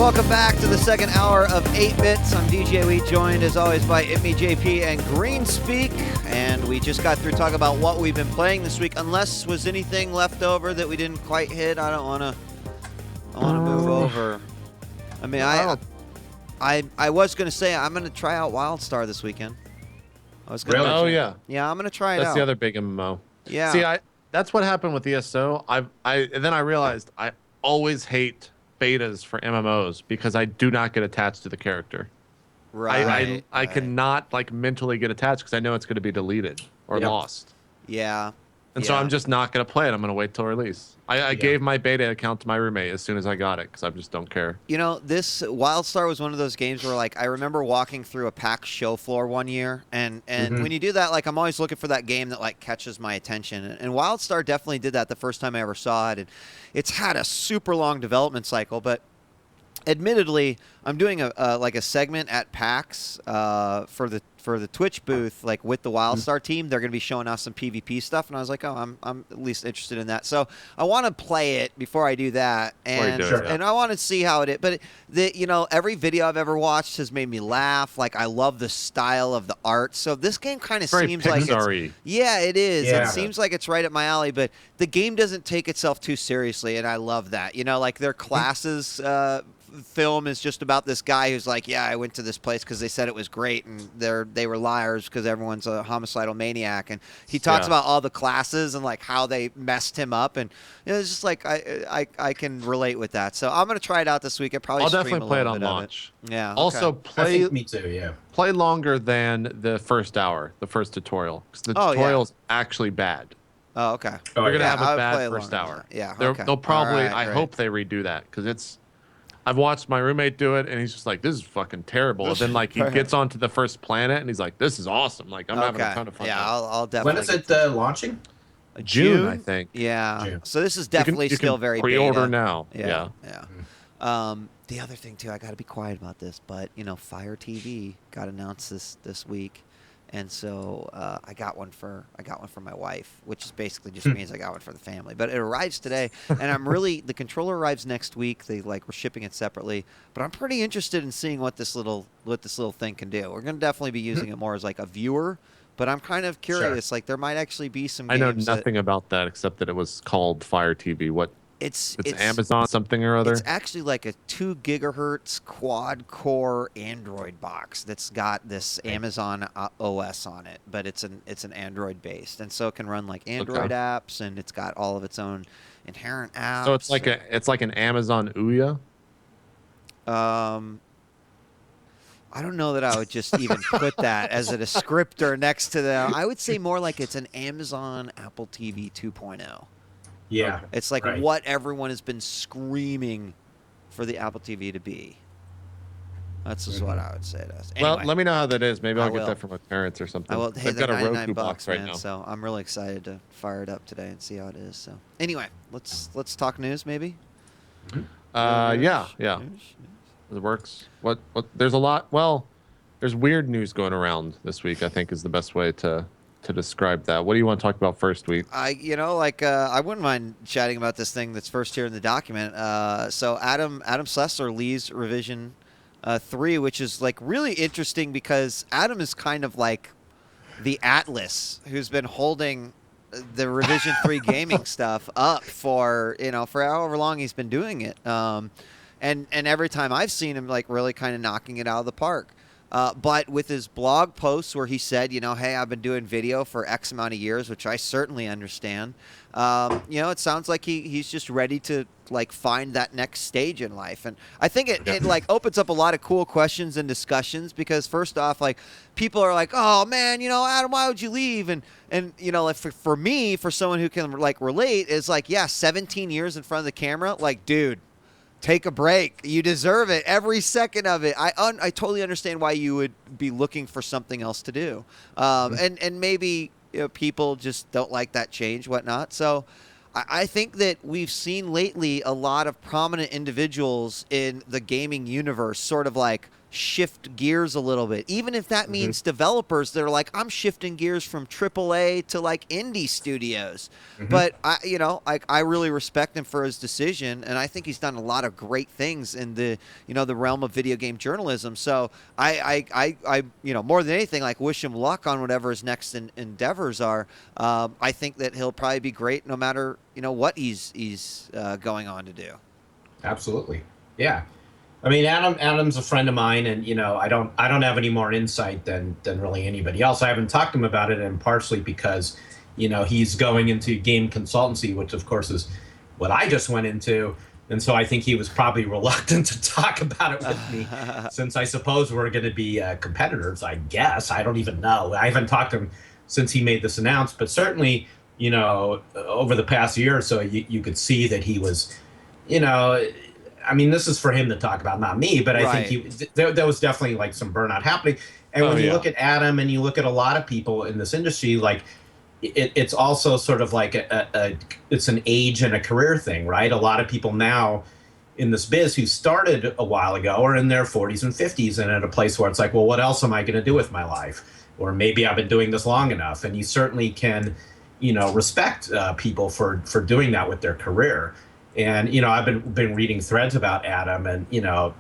welcome back to the second hour of 8-Bits. I'm djWHEAT, joined as always by itmeJP and Greenspeak. And we just got through talking about what we've been playing this week. Unless was anything left over that we didn't quite hit, I don't want to move over. I mean, I was going to say I'm going to try out WildStar this weekend. I was gonna Oh yeah. Yeah, I'm going to try it out. That's the other big MMO. Yeah. See, that's what happened with ESO. And then I realized I always hate betas for MMOs because I do not get attached to the character. Right. I cannot like mentally get attached because I know it's going to be deleted or lost. Yeah. And so I'm just not going to play it. I'm going to wait till release. I gave my beta account to my roommate as soon as I got it because I just don't care. You know, this WildStar was one of those games where, like, I remember walking through a PAX show floor one year, and when you do that, like, I'm always looking for that game that, like, catches my attention. And WildStar definitely did that the first time I ever saw it. And it's had a super long development cycle, but admittedly, I'm doing a segment at PAX for the Twitch booth, like with the WildStar team. They're going to be showing us some PvP stuff, and I was like, oh, I'm at least interested in that. So I want to play it before I do that, and and I want to see how it is. But every video I've ever watched has made me laugh. Like, I love the style of the art. So this game kind of seems like it's, yeah, it is. Yeah. It seems like it's right up my alley. But the game doesn't take itself too seriously, and I love that. Like their classes. Film is just about this guy who's like, yeah, I went to this place because they said it was great, and they were liars because everyone's a homicidal maniac. And he talks about all the classes and like how they messed him up, and it's just like I can relate with that. So I'm gonna try it out this week. I'll definitely play it on launch. Yeah. Also play. Me too. Yeah. Play longer than the first hour, the first tutorial, because the tutorial's actually bad. Oh, okay. You're gonna have a bad first hour. Yeah. They'll probably. I hope they redo that because it's. I've watched my roommate do it, and he's just like, "This is fucking terrible." And then, like, he gets onto the first planet, and he's like, "This is awesome!" Like, I'm having a ton of fun. Yeah, I'll definitely. When is it launching? June, I think. Yeah. June. So this is definitely still very pre-order beta. now. Yeah. The other thing too, I got to be quiet about this, but Fire TV got announced this week. And so I got one for my wife, which basically just means I got one for the family. But it arrives today, and I'm the controller arrives next week. We're shipping it separately, but I'm pretty interested in seeing what this little thing can do. We're gonna definitely be using it more as like a viewer, but I'm kind of curious. Like, there might actually be some. I know nothing about that except that it was called Fire TV. What? It's Amazon something or other. It's actually like a 2 gigahertz quad core Android box that's got this Amazon OS on it, but it's an Android based, and so it can run like Android apps, and it's got all of its own inherent apps. So it's like an Amazon Ouya. I don't know that I would just even put that as a descriptor next to them. I would say more like it's an Amazon Apple TV 2.0. Yeah. It's like what everyone has been screaming for the Apple TV to be. That's just what I would say to us. Anyway, well, let me know how that is. Maybe I'll get that from my parents or something. I will. Hey, They've got a Roku box right man, now. So I'm really excited to fire it up today and see how it is. So anyway, let's talk news maybe. Yeah. It works. What? There's a lot. Well, there's weird news going around this week, I think is the best way to describe that. What do you want to talk about first, Wheat? I wouldn't mind chatting about this thing that's first here in the document. So Adam Sessler leaves Revision 3, which is like really interesting because Adam is kind of like the Atlas who's been holding the Revision 3 gaming stuff up for however long he's been doing it. And every time I've seen him, like, really kind of knocking it out of the park. But with his blog posts where he said, hey, I've been doing video for X amount of years, which I certainly understand. It sounds like he's just ready to like find that next stage in life. And I think it like opens up a lot of cool questions and discussions because first off, like, people are like, oh man, Adam, why would you leave? And like for me, for someone who can like relate, is like, yeah, 17 years in front of the camera, like, dude, take a break. You deserve it. Every second of it. I totally understand why you would be looking for something else to do. And maybe people just don't like that change, whatnot. So I think that we've seen lately a lot of prominent individuals in the gaming universe sort of like shift gears a little bit, even if that means developers that are like, I'm shifting gears from AAA to like indie studios. But I really respect him for his decision, and I think he's done a lot of great things in the the realm of video game journalism. So I more than anything, like, wish him luck on whatever his next endeavors are. I think that he'll probably be great no matter what he's going on to do. Absolutely, yeah. I mean, Adam's a friend of mine, and I don't have any more insight than really anybody else. I haven't talked to him about it, and partially because he's going into game consultancy, which of course is what I just went into, and so I think he was probably reluctant to talk about it with me, since I suppose we're going to be competitors. I guess I don't even know. I haven't talked to him since he made this announcement, but certainly over the past year or so, you could see that he was, I mean, this is for him to talk about, not me, but I think there was definitely like some burnout happening. And when you look at Adam and you look at a lot of people in this industry, like it's also sort of like it's an age and a career thing, right? A lot of people now in this biz who started a while ago are in their 40s and 50s and at a place where it's like, well, what else am I going to do with my life? Or maybe I've been doing this long enough. And you certainly can, respect people for doing that with their career. And I've been reading threads about Adam, and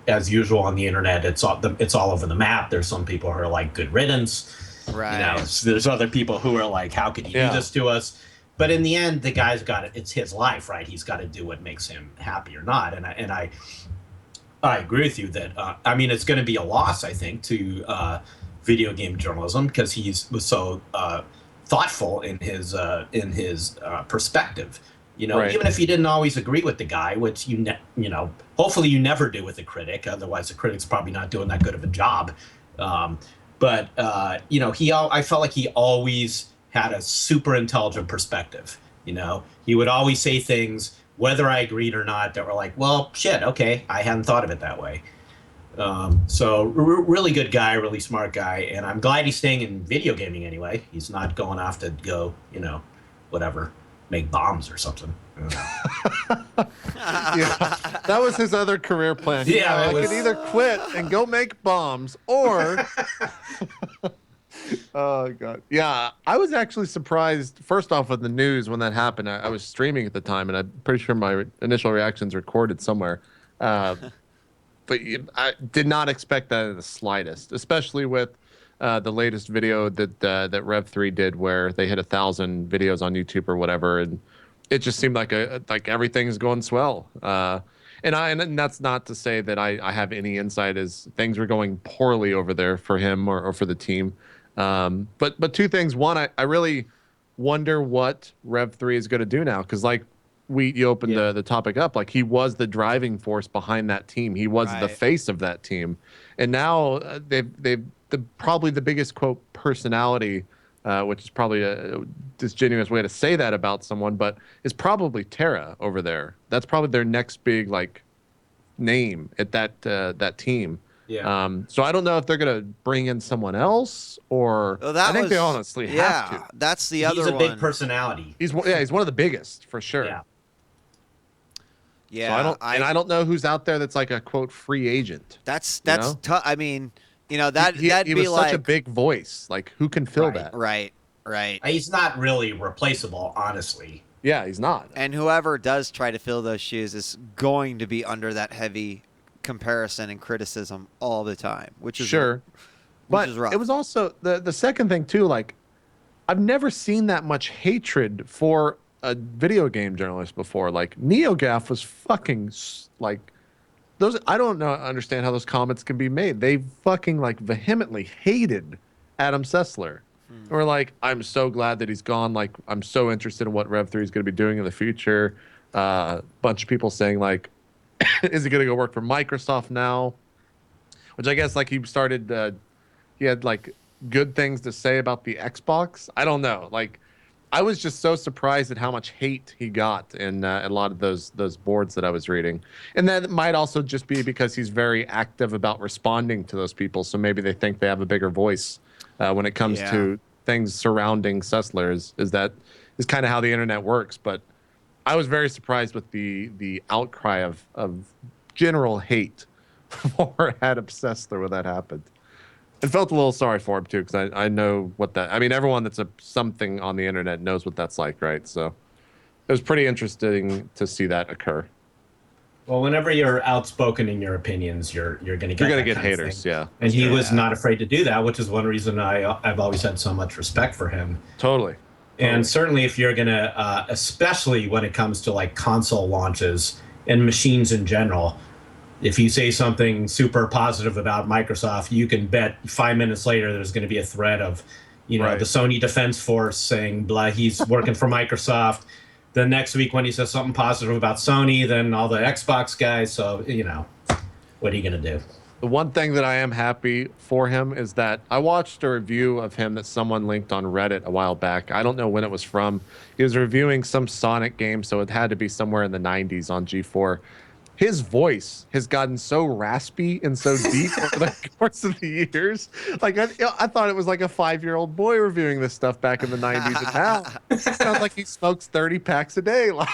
as usual on the internet, it's all over the map. There's some people who are like, good riddance, right? There's other people who are like, how could you do this to us? But in the end, the guy's got it. It's his life, right? He's got to do what makes him happy or not. And I agree with you that I mean, it's going to be a loss, I think, to video game journalism, because he was so thoughtful in his perspective. Even if you didn't always agree with the guy, which hopefully you never do with a critic. Otherwise, the critic's probably not doing that good of a job. But I felt like he always had a super intelligent perspective. He would always say things, whether I agreed or not, that were like, well, shit, okay, I hadn't thought of it that way. So really good guy, really smart guy, and I'm glad he's staying in video gaming anyway. He's not going off to go, whatever, make bombs or something. That was his other career plan. I could either quit and go make bombs, or oh god, yeah. I was actually surprised. First off, with the news when that happened, I was streaming at the time, and I'm pretty sure my initial reactions recorded somewhere. But I did not expect that in the slightest, especially with the latest video that Rev3 did, where they hit 1,000 videos on YouTube or whatever, and it just seemed like everything's going swell. And that's not to say that I have any insight as things were going poorly over there for him or for the team. But two things. One, I really wonder what Rev3 is going to do now, because you opened the topic up, like he was the driving force behind that team. He was the face of that team, and now they've probably the biggest, quote, personality, which is probably a disingenuous way to say that about someone, but is probably Terra over there. That's probably their next big name at that team. Yeah. So I don't know if they're gonna bring in someone else, or I think they honestly have to. That's the other one. He's a big personality. He's one of the biggest for sure. Yeah. Yeah. So I don't know who's out there that's like a, quote, free agent. That's tough. I mean, that'd he be was like such a big voice. Like, who can fill that? Right. He's not really replaceable, honestly. Yeah, he's not. And whoever does try to fill those shoes is going to be under that heavy comparison and criticism all the time, which is sure. But is rough. It was also the second thing too. Like, I've never seen that much hatred for a video game journalist before. Like, NeoGaf was fucking those. I don't understand how those comments can be made. They fucking vehemently hated Adam Sessler. We're like, I'm so glad that he's gone. Like, I'm so interested in what Rev3 is going to be doing in the future. Bunch of people saying is he going to go work for Microsoft now? Which I guess he started. He had good things to say about the Xbox. I don't know. I was just so surprised at how much hate he got in a lot of those boards that I was reading. And that might also just be because he's very active about responding to those people. So maybe they think they have a bigger voice when it comes to things surrounding Sessler. Is kind of how the internet works. But I was very surprised with the outcry of general hate for Adam Sessler when that happened. And felt a little sorry for him too, because I know what that. I mean, everyone that's something on the internet knows what that's like, right? So it was pretty interesting to see that occur. Well, whenever you're outspoken in your opinions, you're going to get haters, yeah. And he was not afraid to do that, which is one reason I've always had so much respect for him. Totally. And certainly, if you're going to, especially when it comes to like console launches and machines in general, if you say something super positive about Microsoft, you can bet 5 minutes later there's going to be a thread of, the Sony Defense Force saying blah, he's working for Microsoft. The next week when he says something positive about Sony, then all the Xbox guys. So, what are you going to do? The one thing that I am happy for him is that I watched a review of him that someone linked on Reddit a while back. I don't know when it was from. He was reviewing some Sonic game, so it had to be somewhere in the 90s on G4. His voice has gotten so raspy and so deep over the course of the years. Like I thought it was like a 5-year-old boy reviewing this stuff back in the 90s, and now it sounds like he smokes 30 packs a day. Like,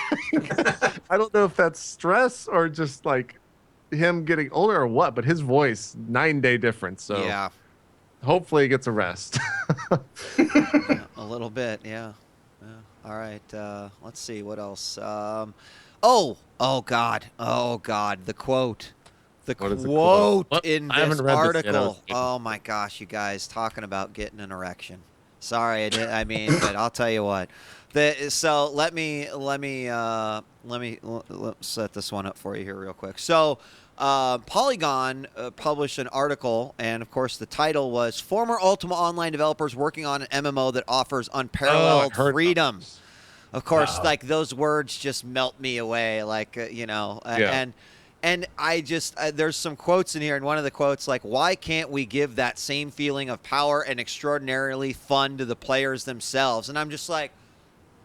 I don't know if that's stress or just like him getting older or what, but his voice, 9-day difference. So yeah, hopefully he gets a rest. yeah, a little bit, yeah. All right, let's see what else. Oh God, the quote in this article. Oh my gosh, you guys, talking about getting an erection. Sorry, but I'll tell you what. So let me set this one up for you here real quick. So Polygon published an article, and of course the title was "Former Ultima Online developers working on an MMO that offers unparalleled freedom." Of course, like those words just melt me away, like and I just there's some quotes in here, and one of the quotes like, "Why can't we give that same feeling of power and extraordinarily fun to the players themselves?" And I'm just like,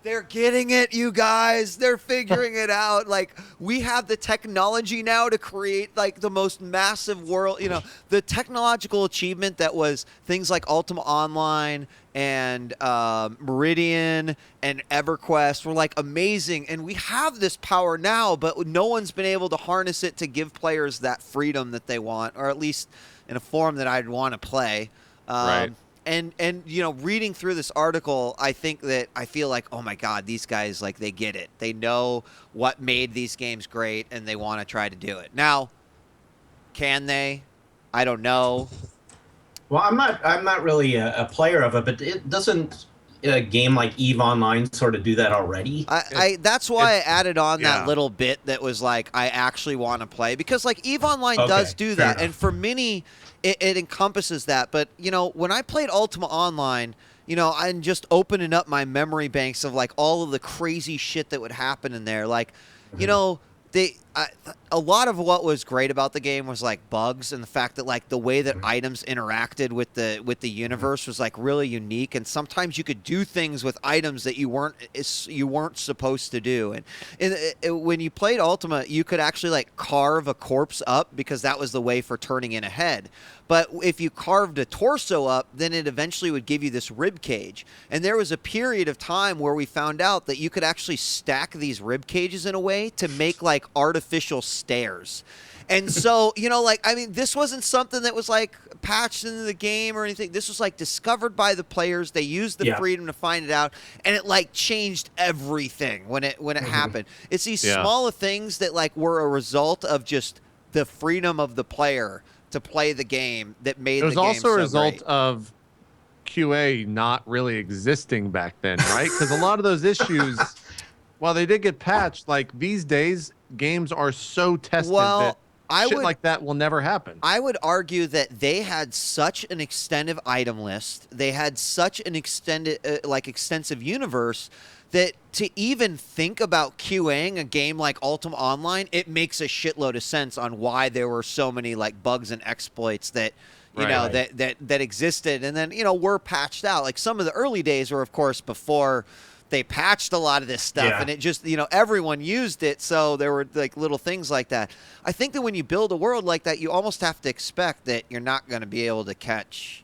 they're getting it, you guys. They're figuring it out. Like, we have the technology now to create like the most massive world. The technological achievement that was things like Ultima Online and Meridian and EverQuest were like amazing. And we have this power now, but no one's been able to harness it to give players that freedom that they want, or at least in a form that I'd want to play. Right. And reading through this article, I feel like, oh my God, these guys, like, they get it. They know what made these games great, and they want to try to do it. Now, can they? I don't know. Well, I'm not really a player of it, but it doesn't a game like EVE Online sort of do that already? That's why I added on that little bit that was like, I actually want to play, because like EVE Online does do that, and for many, it encompasses that. But when I played Ultima Online, I'm just opening up my memory banks of like all of the crazy shit that would happen in there, like a lot of what was great about the game was like bugs, and the fact that like the way that items interacted with the universe was like really unique, and sometimes you could do things with items that you weren't supposed to do. And when you played Ultima, you could actually like carve a corpse up, because that was the way for turning in a head. But if you carved a torso up, then it eventually would give you this rib cage. And there was a period of time where we found out that you could actually stack these rib cages in a way to make like artificial stairs. And so, this wasn't something that was like patched into the game or anything. This was like discovered by the players. They used the freedom to find it out, and it like changed everything when it happened. It's these smaller things that like were a result of just the freedom of the player to play the game that made the game so great. It was also a result of QA not really existing back then, right? Because a lot of those issues, while they did get patched, like these days, games are so tested that shit like that will never happen. I would argue that they had such an extensive item list, they had such an extensive universe, that to even think about QAing a game like Ultima Online, it makes a shitload of sense on why there were so many like bugs and exploits that that existed, and then were patched out. Like some of the early days were, of course, before they patched a lot of this stuff, and it just everyone used it, so there were like little things like that. I think that when you build a world like that, you almost have to expect that you're not going to be able to catch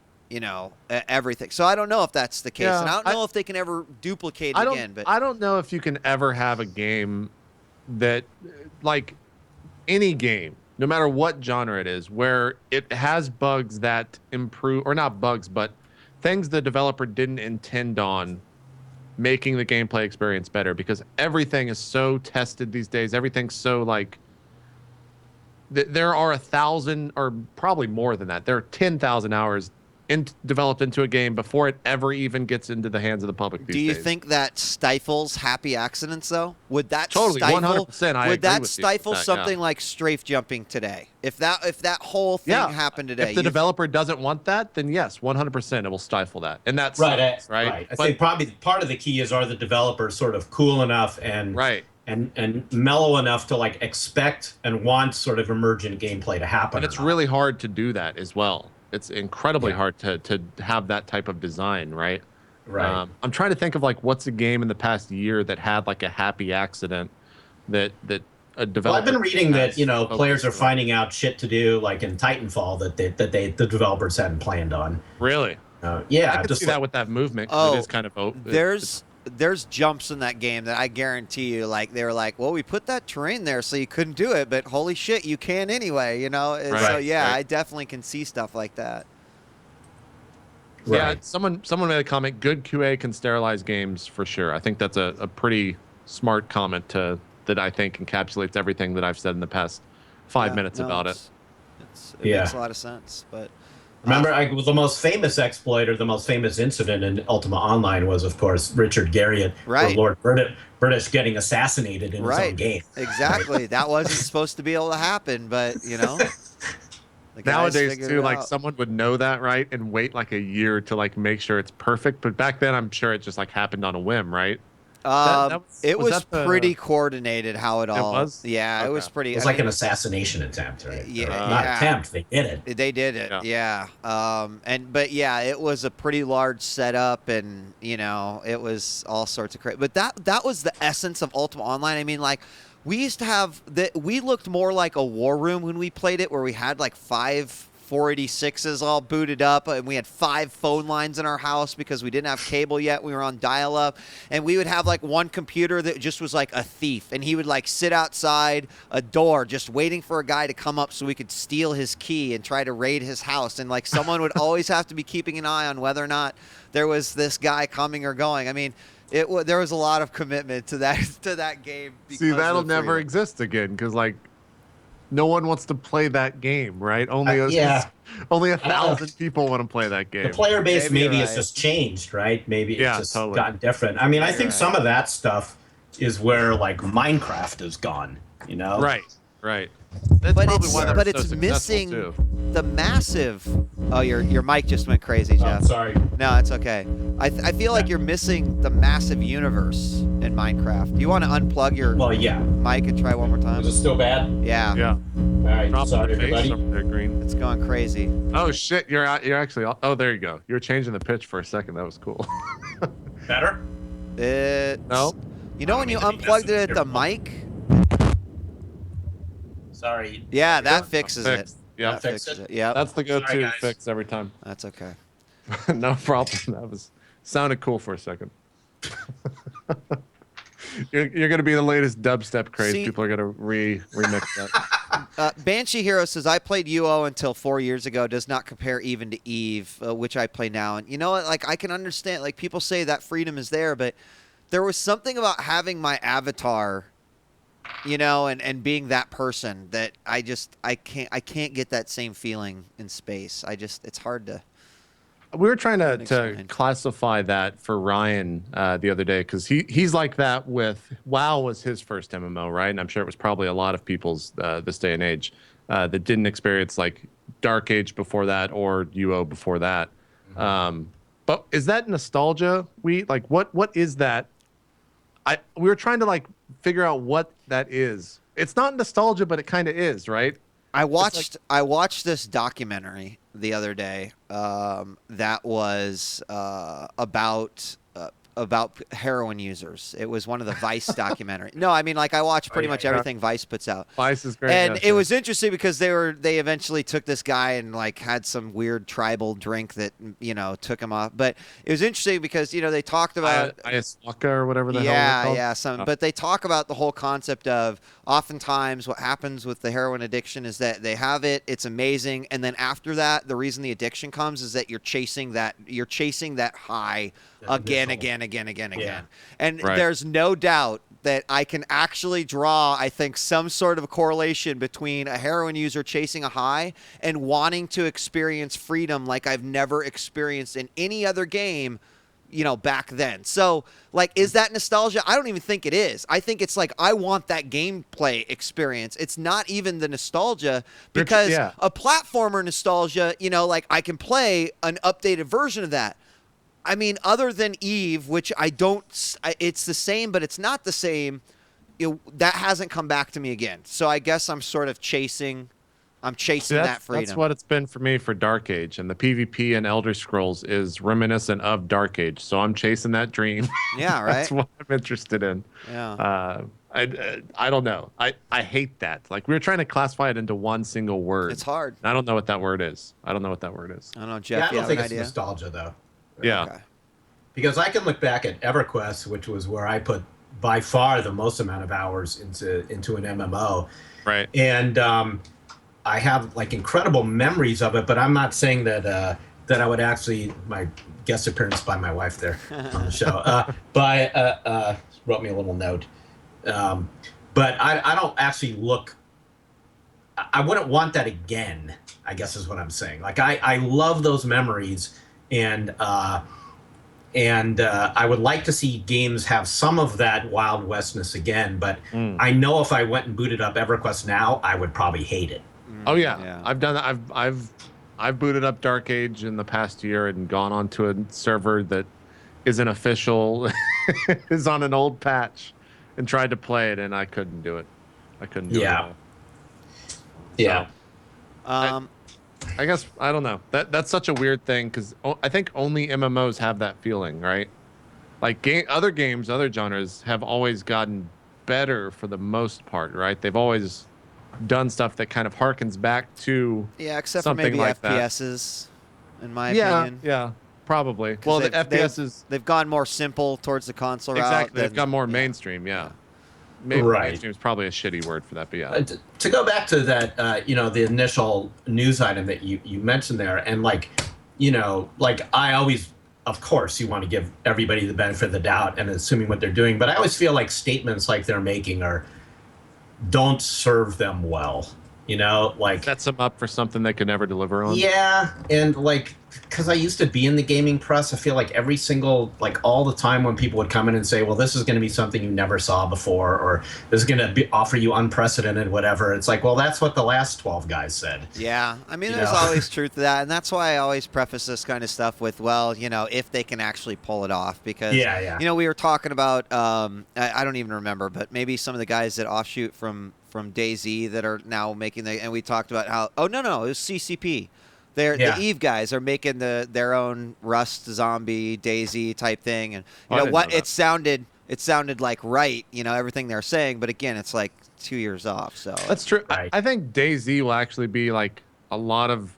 everything. So I don't know if that's the case, and I don't know if they can ever duplicate it again. But I don't know if you can ever have a game that, like any game, no matter what genre it is, where it has bugs that improve, or not bugs, but things the developer didn't intend on making the gameplay experience better, because everything is so tested these days. Everything's so like, there are 1,000 or probably more than that. There are 10,000 hours developed into a game before it ever even gets into the hands of the public these Do you days. think that stifles happy accidents, though? Would that Totally, stifle? 100%. I Would agree that with you stifle with that, something yeah. like strafe jumping today? If that whole thing happened today, If the developer doesn't want that, then yes, 100% it will stifle that. And that's Right. right. I think probably part of the key is, are the developers sort of cool enough and Right. and mellow enough to like expect and want sort of emergent gameplay to happen. And it's really hard to do that as well. It's incredibly hard to have that type of design, right? Right. I'm trying to think of like what's a game in the past year that had like a happy accident that a developer. Well, I've been reading that players are focused on. finding out shit to do, like in Titanfall, that the developers hadn't planned on. Really? Yeah, I could just see like, that with that movement. 'Cause it is kind of there's jumps in that game that I guarantee you, like they were like, well, we put that terrain there so you couldn't do it, but holy shit, you can anyway, you know. So Right, yeah, right. I definitely can see stuff like that. Yeah, Right. someone made a comment. Good QA can sterilize games for sure. I think that's a pretty smart comment that I think encapsulates everything that I've said in the past 5 minutes about it. It makes a lot of sense, but. Remember, the most famous exploit or the most famous incident in Ultima Online was, of course, Richard Garriott, Right. or Lord British getting assassinated in his own game. Exactly. That wasn't supposed to be able to happen, but you know. The guys Nowadays figured too, it like out. someone would know that, right, and wait like a year to like make sure it's perfect. But back then, I'm sure it just like happened on a whim, right? It was that the- pretty coordinated how it all. was? Yeah, it was Okay. pretty. It was I like mean, an assassination attempt, right? Yeah, Or not yeah. attempt, they did it. They did it, yeah. But yeah, it was a pretty large setup, and you know, it was all sorts of crazy. But that was the essence of Ultima Online. I mean, like, we used to have that. We looked more like a war room when we played it, where we had like 5 486s all booted up, and we had 5 phone lines in our house because we didn't have cable yet. We were on dial-up, and we would have like one computer that just was like a thief, and he would like sit outside a door just waiting for a guy to come up so we could steal his key and try to raid his house. And like someone would always have to be keeping an eye on whether or not there was this guy coming or going. I mean, there was a lot of commitment to that game. See, that'll never exist again because like no one wants to play that game, right? Only only 1,000 people want to play that game. The player base maybe right. has just changed, right? Maybe it's just totally. gotten different. I mean, I think some of that stuff is where like Minecraft is gone, you know? Right. That's But probably it's why but they're so it's successful, missing too. the massive. Oh, your mic just went crazy, Oh, Jeff. sorry. No, it's okay. I feel like you're missing the massive universe in Minecraft. Do you want to unplug your Well, yeah. mic and try one more time? Is it still bad? Yeah, Yeah. All right. Drop Sorry, the face everybody. up there, Green. it's going crazy. Oh shit! You're actually. Oh, there you go. You were changing the pitch for a second. That was cool. Better? No. You know when you I mean, unplugged that's it at the mic? Sorry. Yeah, that fixes it. Fixed. Yeah. That Fixed fixes it? it. Yeah, That's the Sorry, go-to guys. fix every time. that's okay. No problem. That sounded cool for a second. You're gonna be the latest dubstep craze. See- People are gonna remix that. Banshee Hero says, I played UO until 4 years ago, does not compare even to Eve, which I play now. And you know what? Like, I can understand, like, people say that freedom is there, but there was something about having my avatar, you know, and being that person that I can't get that same feeling in space. It's hard to. We were trying to Explain. classify that for Ryan the other day because he's like that with WoW was his first MMO, right? And I'm sure it was probably a lot of people's this day and age that didn't experience like Dark Age before that or UO before that. But is that nostalgia? What is that? We were trying to like figure out what that is. It's not nostalgia, but it kind of is, right? I watched this documentary the other day that was about about heroin users. It was one of the Vice documentaries. No, I mean, like, I watch pretty much everything Vice puts out. Vice is great. And yeah, it sure. was interesting because they eventually took this guy and like had some weird tribal drink that, you know, took him off. But it was interesting because, you know, they talked about ayahuasca or whatever the hell they're called. but they talk about the whole concept of oftentimes what happens with the heroin addiction is that they have it, it's amazing, and then after that, the reason the addiction comes is that you're chasing that high again. And Right. there's no doubt that I can actually draw, I think, some sort of correlation between a heroin user chasing a high and wanting to experience freedom like I've never experienced in any other game, you know, back then. So, like, is that nostalgia? I don't even think it is. I think it's like, I want that gameplay experience. It's not even the nostalgia, because a platformer nostalgia, you know, like, I can play an updated version of that. I mean, other than Eve, which it's the same, but it's not the same. That hasn't come back to me again. So I guess I'm sort of chasing that freedom. That's what it's been for me for Dark Age, and the PvP in Elder Scrolls is reminiscent of Dark Age. So I'm chasing that dream. Yeah, right. That's what I'm interested in. Yeah. I don't know. I hate that. Like, we were trying to classify it into one single word. It's hard. I don't know what that word is. I don't know, Jeff. Yeah, I don't think it's idea? nostalgia though. Yeah. Okay. Because I can look back at EverQuest, which was where I put by far the most amount of hours into an MMO. Right. And I have like incredible memories of it, but I'm not saying that I would actually, my guest appearance by my wife there on the show, wrote me a little note. But I don't actually look, I wouldn't want that again, I guess is what I'm saying. Like, I love those memories, and I would like to see games have some of that Wild Westness again, but I know if I went and booted up EverQuest now, I would probably hate it. Oh yeah. I've done that. I've booted up Dark Age in the past year and gone onto a server that isn't official, is on an old patch, and tried to play it, and I couldn't do it. I couldn't do it at all. Yeah. So, I guess, I don't know. That's such a weird thing, because I think only MMOs have that feeling, right? Like, other games, other genres have always gotten better for the most part, right? They've always done stuff that kind of harkens back to except for something maybe like FPSs, in my opinion. Yeah, probably. Well, the FPSs... They've gone more simple towards the console route. Exactly, they've gone more mainstream, Maybe mainstream is probably a shitty word for that, but yeah. To go back to that, the initial news item that you mentioned there, and like, I always, of course, you want to give everybody the benefit of the doubt and assuming what they're doing, but I always feel like statements like they're making don't serve them well. Like, sets them up for something they could never deliver on. Yeah, and like, because I used to be in the gaming press, I feel like every single, like, all the time when people would come in and say, well, this is going to be something you never saw before, or this is going to offer you unprecedented whatever, it's like, well, that's what the last 12 guys said. Yeah, I mean, there's always truth to that, and that's why I always preface this kind of stuff with, well, if they can actually pull it off, because we were talking about, I don't even remember, but maybe some of the guys that offshoot from DayZ that are now making and we talked about how, it was CCP. The Eve guys are making their own Rust zombie DayZ type thing, and it sounded like everything they're saying, but again, it's like 2 years off. So that's true. I think DayZ will actually be like a lot of.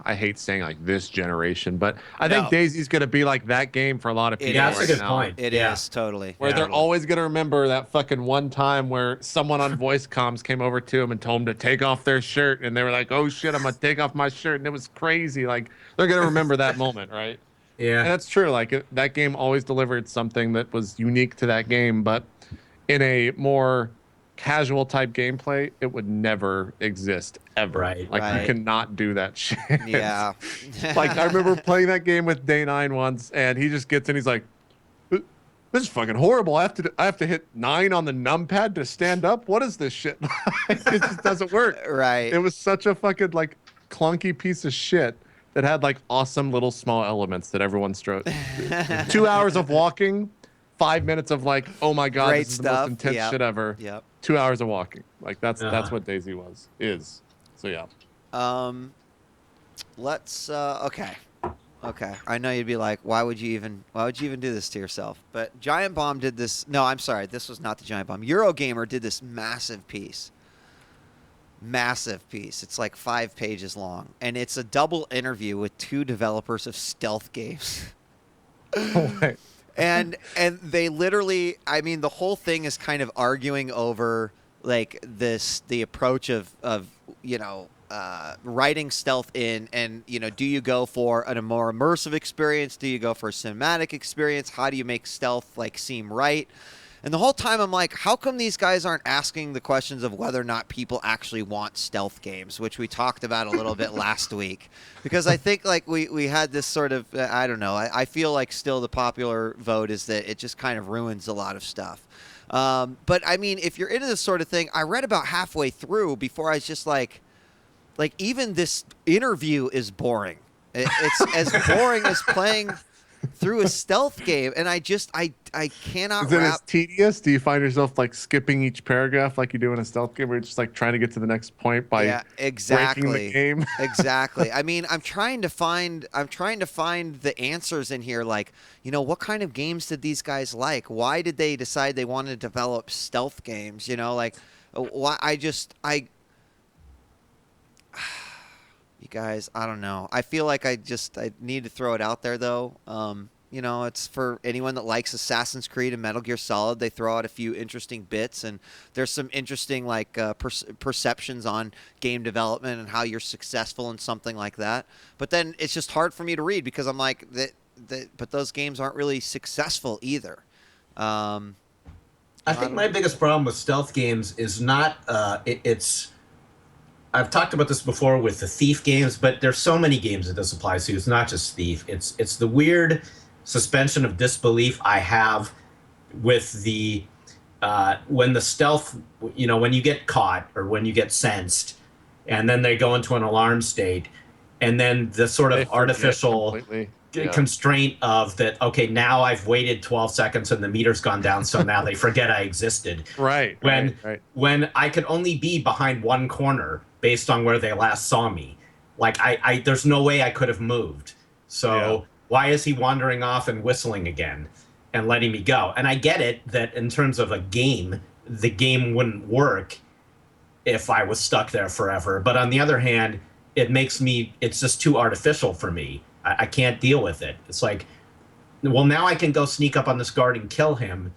I hate saying like this generation, but I think DayZ's going to be like that game for a lot of people. That's a good point. It is totally. Where they're always going to remember that fucking one time where someone on voice comms came over to them and told them to take off their shirt, and they were like, "Oh shit, I'm gonna take off my shirt," and it was crazy. Like, they're going to remember that moment, right? Yeah, and that's true. Like, that game always delivered something that was unique to that game, but in a more casual type gameplay, it would never exist ever. Right. You cannot do that shit. Yeah. Like, I remember playing that game with Day 9 once, and he just gets in, he's like, this is fucking horrible. I have to hit 9 on the numpad to stand up. What is this shit? It just doesn't work. Right. It was such a fucking like clunky piece of shit that had like awesome little small elements that everyone strode. 2 hours of walking, 5 minutes of like, oh my god, Great this is stuff. the most intense shit ever. Yep. 2 hours of walking. Like, that's what DayZ is. So yeah. Let's okay. Okay, I know you'd be like, why would you even do this to yourself? But Giant Bomb did this. No, I'm sorry, this was not the Giant Bomb. Eurogamer did this massive piece. Massive piece. It's like 5 pages long, and it's a double interview with 2 developers of stealth games. Right. and they literally, I mean, the whole thing is kind of arguing over like the approach of writing stealth in, and do you go for a more immersive experience? Do you go for a cinematic experience? How do you make stealth like seem right? And the whole time I'm like, how come these guys aren't asking the questions of whether or not people actually want stealth games, which we talked about a little bit last week? Because I think like we had this sort of, I don't know, I feel like still the popular vote is that it just kind of ruins a lot of stuff. But I mean, if you're into this sort of thing, I read about halfway through before I was just like even this interview is boring. It's as boring as playing through a stealth game, and I cannot Is it as wrap. tedious? Do you find yourself like skipping each paragraph like you do in a stealth game, where you're just like trying to get to the next point by Yeah, exactly. breaking the game? Exactly. I mean, I'm trying to find the answers in here. Like, what kind of games did these guys like? Why did they decide they wanted to develop stealth games? Like, why? You guys, I don't know. I feel like I need to throw it out there though. It's for anyone that likes Assassin's Creed and Metal Gear Solid. They throw out a few interesting bits, and there's some interesting like perceptions on game development and how you're successful in something like that. But then it's just hard for me to read because I'm like but those games aren't really successful either. I think my biggest problem with stealth games is not it's. I've talked about this before with the Thief games, but there's so many games that this applies to. It's not just Thief. It's the weird suspension of disbelief I have with the when the stealth, when you get caught or when you get sensed, and then they go into an alarm state, and then the sort of artificial constraint of that. Okay, now I've waited 12 seconds and the meter's gone down, so now they forget I existed. Right. When I could only be behind one corner based on where they last saw me. Like I there's no way I could have moved. So why is he wandering off and whistling again and letting me go? And I get it that in terms of a game, the game wouldn't work if I was stuck there forever. But on the other hand, it's just too artificial for me. I can't deal with it. It's like, well, now I can go sneak up on this guard and kill him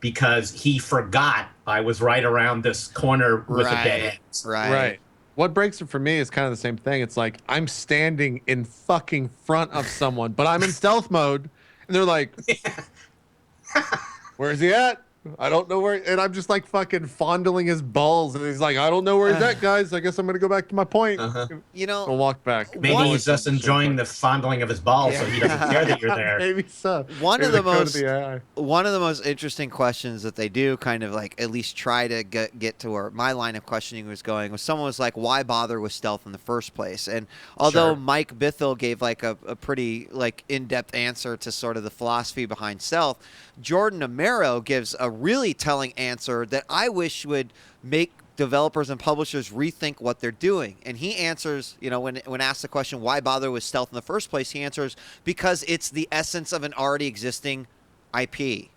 because he forgot I was right around this corner with a dead end. Right. What breaks it for me is kind of the same thing. It's like I'm standing in fucking front of someone, but I'm in stealth mode, and they're like, "Where's he at? I don't know where." And I'm just like fucking fondling his balls, and he's like, "I don't know where he's at, guys. I guess I'm gonna go back to my point." I'll walk back. Maybe he's just enjoying the fondling of his balls, so he doesn't care that you're there. Maybe so. One of the most interesting questions that they do kind of like at least try to get to where my line of questioning was going was someone was like, why bother with stealth in the first place? And although Mike Bithell gave like a pretty like in-depth answer to sort of the philosophy behind stealth, Jordan Amaro gives a really telling answer that I wish would make developers and publishers rethink what they're doing. And he answers, when asked the question, why bother with stealth in the first place, he answers, because it's the essence of an already existing IP.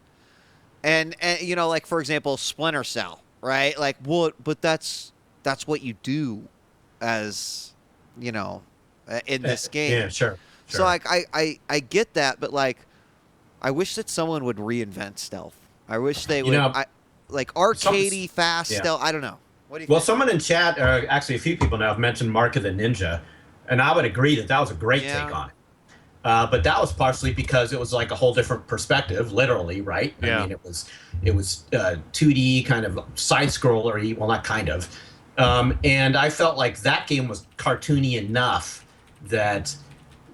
And like, for example, Splinter Cell, right? Like, well, but that's what you do as, in this game. Yeah, sure. So, like, I get that, but, like, I wish that someone would reinvent stealth. I wish they would, like arcadey, fast stealth. I don't know. What do you think? Someone in chat, actually a few people now have mentioned Mark of the Ninja, and I would agree that was a great take on it. But that was partially because it was like a whole different perspective, literally, right? Yeah. I mean, it was 2D kind of side scroller-y, well, not kind of. And I felt like that game was cartoony enough that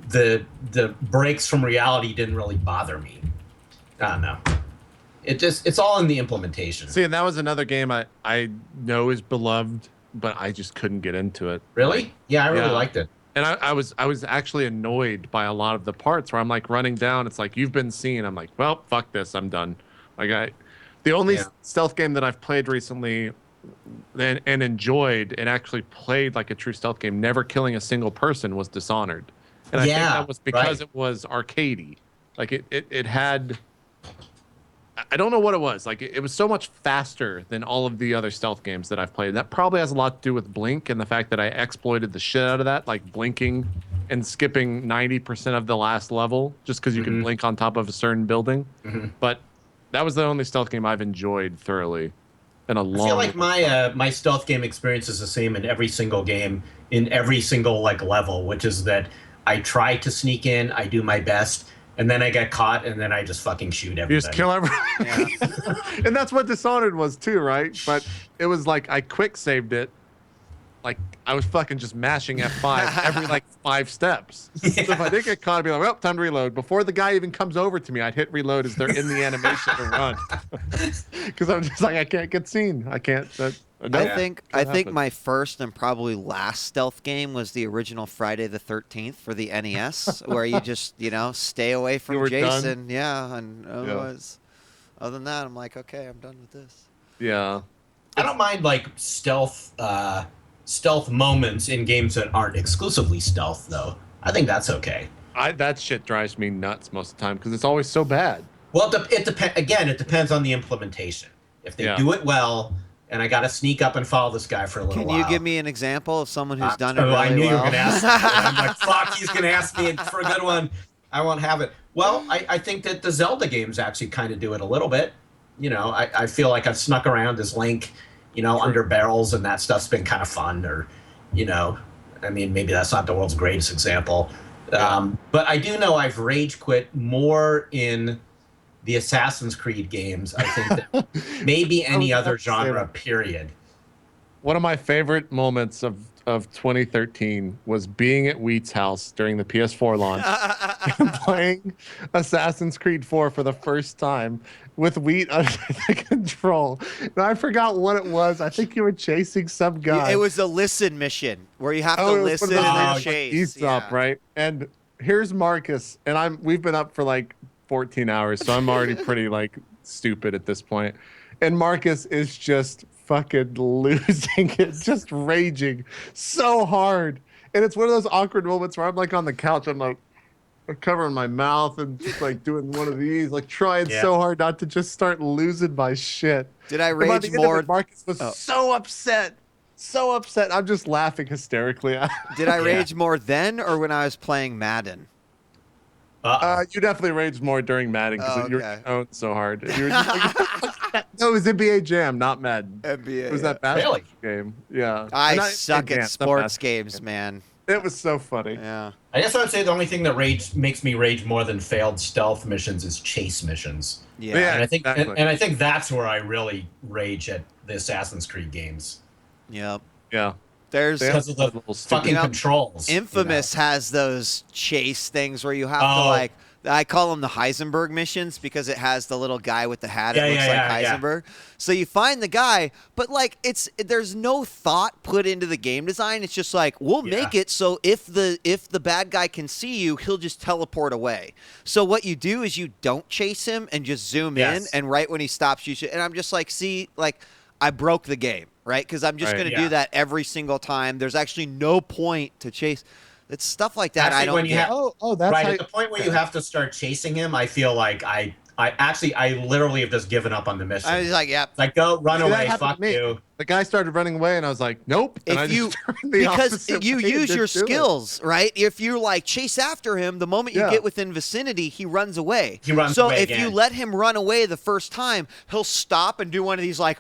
the breaks from reality didn't really bother me. I don't know. It's all in the implementation. See, and that was another game I know is beloved, but I just couldn't get into it. Really? Yeah, I really liked it. And I was actually annoyed by a lot of the parts where I'm like running down. It's like, you've been seen. I'm like, well, fuck this. I'm done. Like the only stealth game that I've played recently and enjoyed and actually played like a true stealth game, never killing a single person, was Dishonored. And I think Yeah, that was because right. it was arcadey. Like it had, I don't know what it was. Like it was so much faster than all of the other stealth games that I've played. That probably has a lot to do with Blink and the fact that I exploited the shit out of that, like blinking and skipping 90% of the last level just because you could Hmm. blink on top of a certain building. Hmm. But that was the only stealth game I've enjoyed thoroughly in a I feel long, like long time. my stealth game experience is the same in every single game, in every single like level, which is that I try to sneak in, I do my best, and then I get caught, and then I just fucking shoot You just everybody. kill everyone. Yeah. And that's what Dishonored was too, right? But it was like I quick saved it. Like I was fucking just mashing F5 every like 5 steps. So if I did get caught, I'd be like, well, time to reload. Before the guy even comes over to me, I'd hit reload as they're in the animation to run. Because I'm just like, I can't get seen. I can't. I Nope, think can't I think happen. my first and probably last stealth game was the original Friday the 13th for the NES, where you just stay away You from were done? Jason. Yeah, and Yeah. otherwise, other than that, I'm like, okay, I'm done with this. Yeah. I don't mind like stealth moments in games that aren't exclusively stealth, though. I think that's okay. That shit drives me nuts most of the time because it's always so bad. Well, it depends. Again, it depends on the implementation. If they Yeah. do it well, and I got to sneak up and follow this guy for a little Can while. you give me an example of someone who's done it Oh, really I knew well? you were going to ask that. I'm like, fuck, he's going to ask me for a good one. I won't have it. Well, I think that the Zelda games actually kind of do it a little bit. I feel like I've snuck around as Link, under barrels, and that stuff's been kind of fun. Or, I mean, maybe that's not the world's greatest example. But I do know I've rage quit more in the Assassin's Creed games, I think, that maybe any other genre, period. One of my favorite moments of 2013 was being at Wheat's house during the PS4 launch and playing Assassin's Creed 4 for the first time with Wheat under the control. And I forgot what it was. I think you were chasing some guy. It was a listen mission where you have to it was listen one of and those then like chase. eavesdrop, Yeah. right? And here's Marcus, and we've been up for like 14 hours, so I'm already pretty like stupid at this point. And Marcus is just fucking losing it, just raging so hard. And it's one of those awkward moments where I'm like on the couch, I'm like covering my mouth and just like doing one of these, like trying so hard not to just start losing my shit. Did I And by rage the end of more? it, Marcus was so upset. So upset. I'm just laughing hysterically. Did I rage more then or when I was playing Madden? You definitely raged more during Madden because you were owned so hard. You were just like, no, it was NBA Jam, not Madden. NBA. It was that basketball game. Yeah. I Not suck NBA Jam, at not sports basketball games, game. man. It was so funny. Yeah. I guess I would say the only thing that makes me rage more than failed stealth missions is chase missions. Yeah. And I think exactly. and I think that's where I really rage at the Assassin's Creed games. Yep. Yeah. There's Because of the little stupid- fucking controls. Infamous has those chase things where you have to like. I call them the Heisenberg missions because it has the little guy with the hat. It looks like Heisenberg. So you find the guy, but like there's no thought put into the game design. It's just like we'll make it so if the bad guy can see you, he'll just teleport away. So what you do is you don't chase him and just zoom in, and right when he stops, you should. And I'm just like, see, like I broke the game, right? Because I'm just going to do that every single time. There's actually no point to chase. It's stuff like that. Actually, I don't when you get. that's right how at the point where you have to start chasing him, I feel like I literally have just given up on the mission. I was like, yep. Like, go run See, that away, happened fuck to me. you. The guy started running away, and I was like, nope. And I If you just turned the because opposite you way and use your didn't do it. skills, right? If you like chase after him, the moment you get within vicinity, he runs away. He runs so away if you again. let him run away the first time, he'll stop and do one of these like,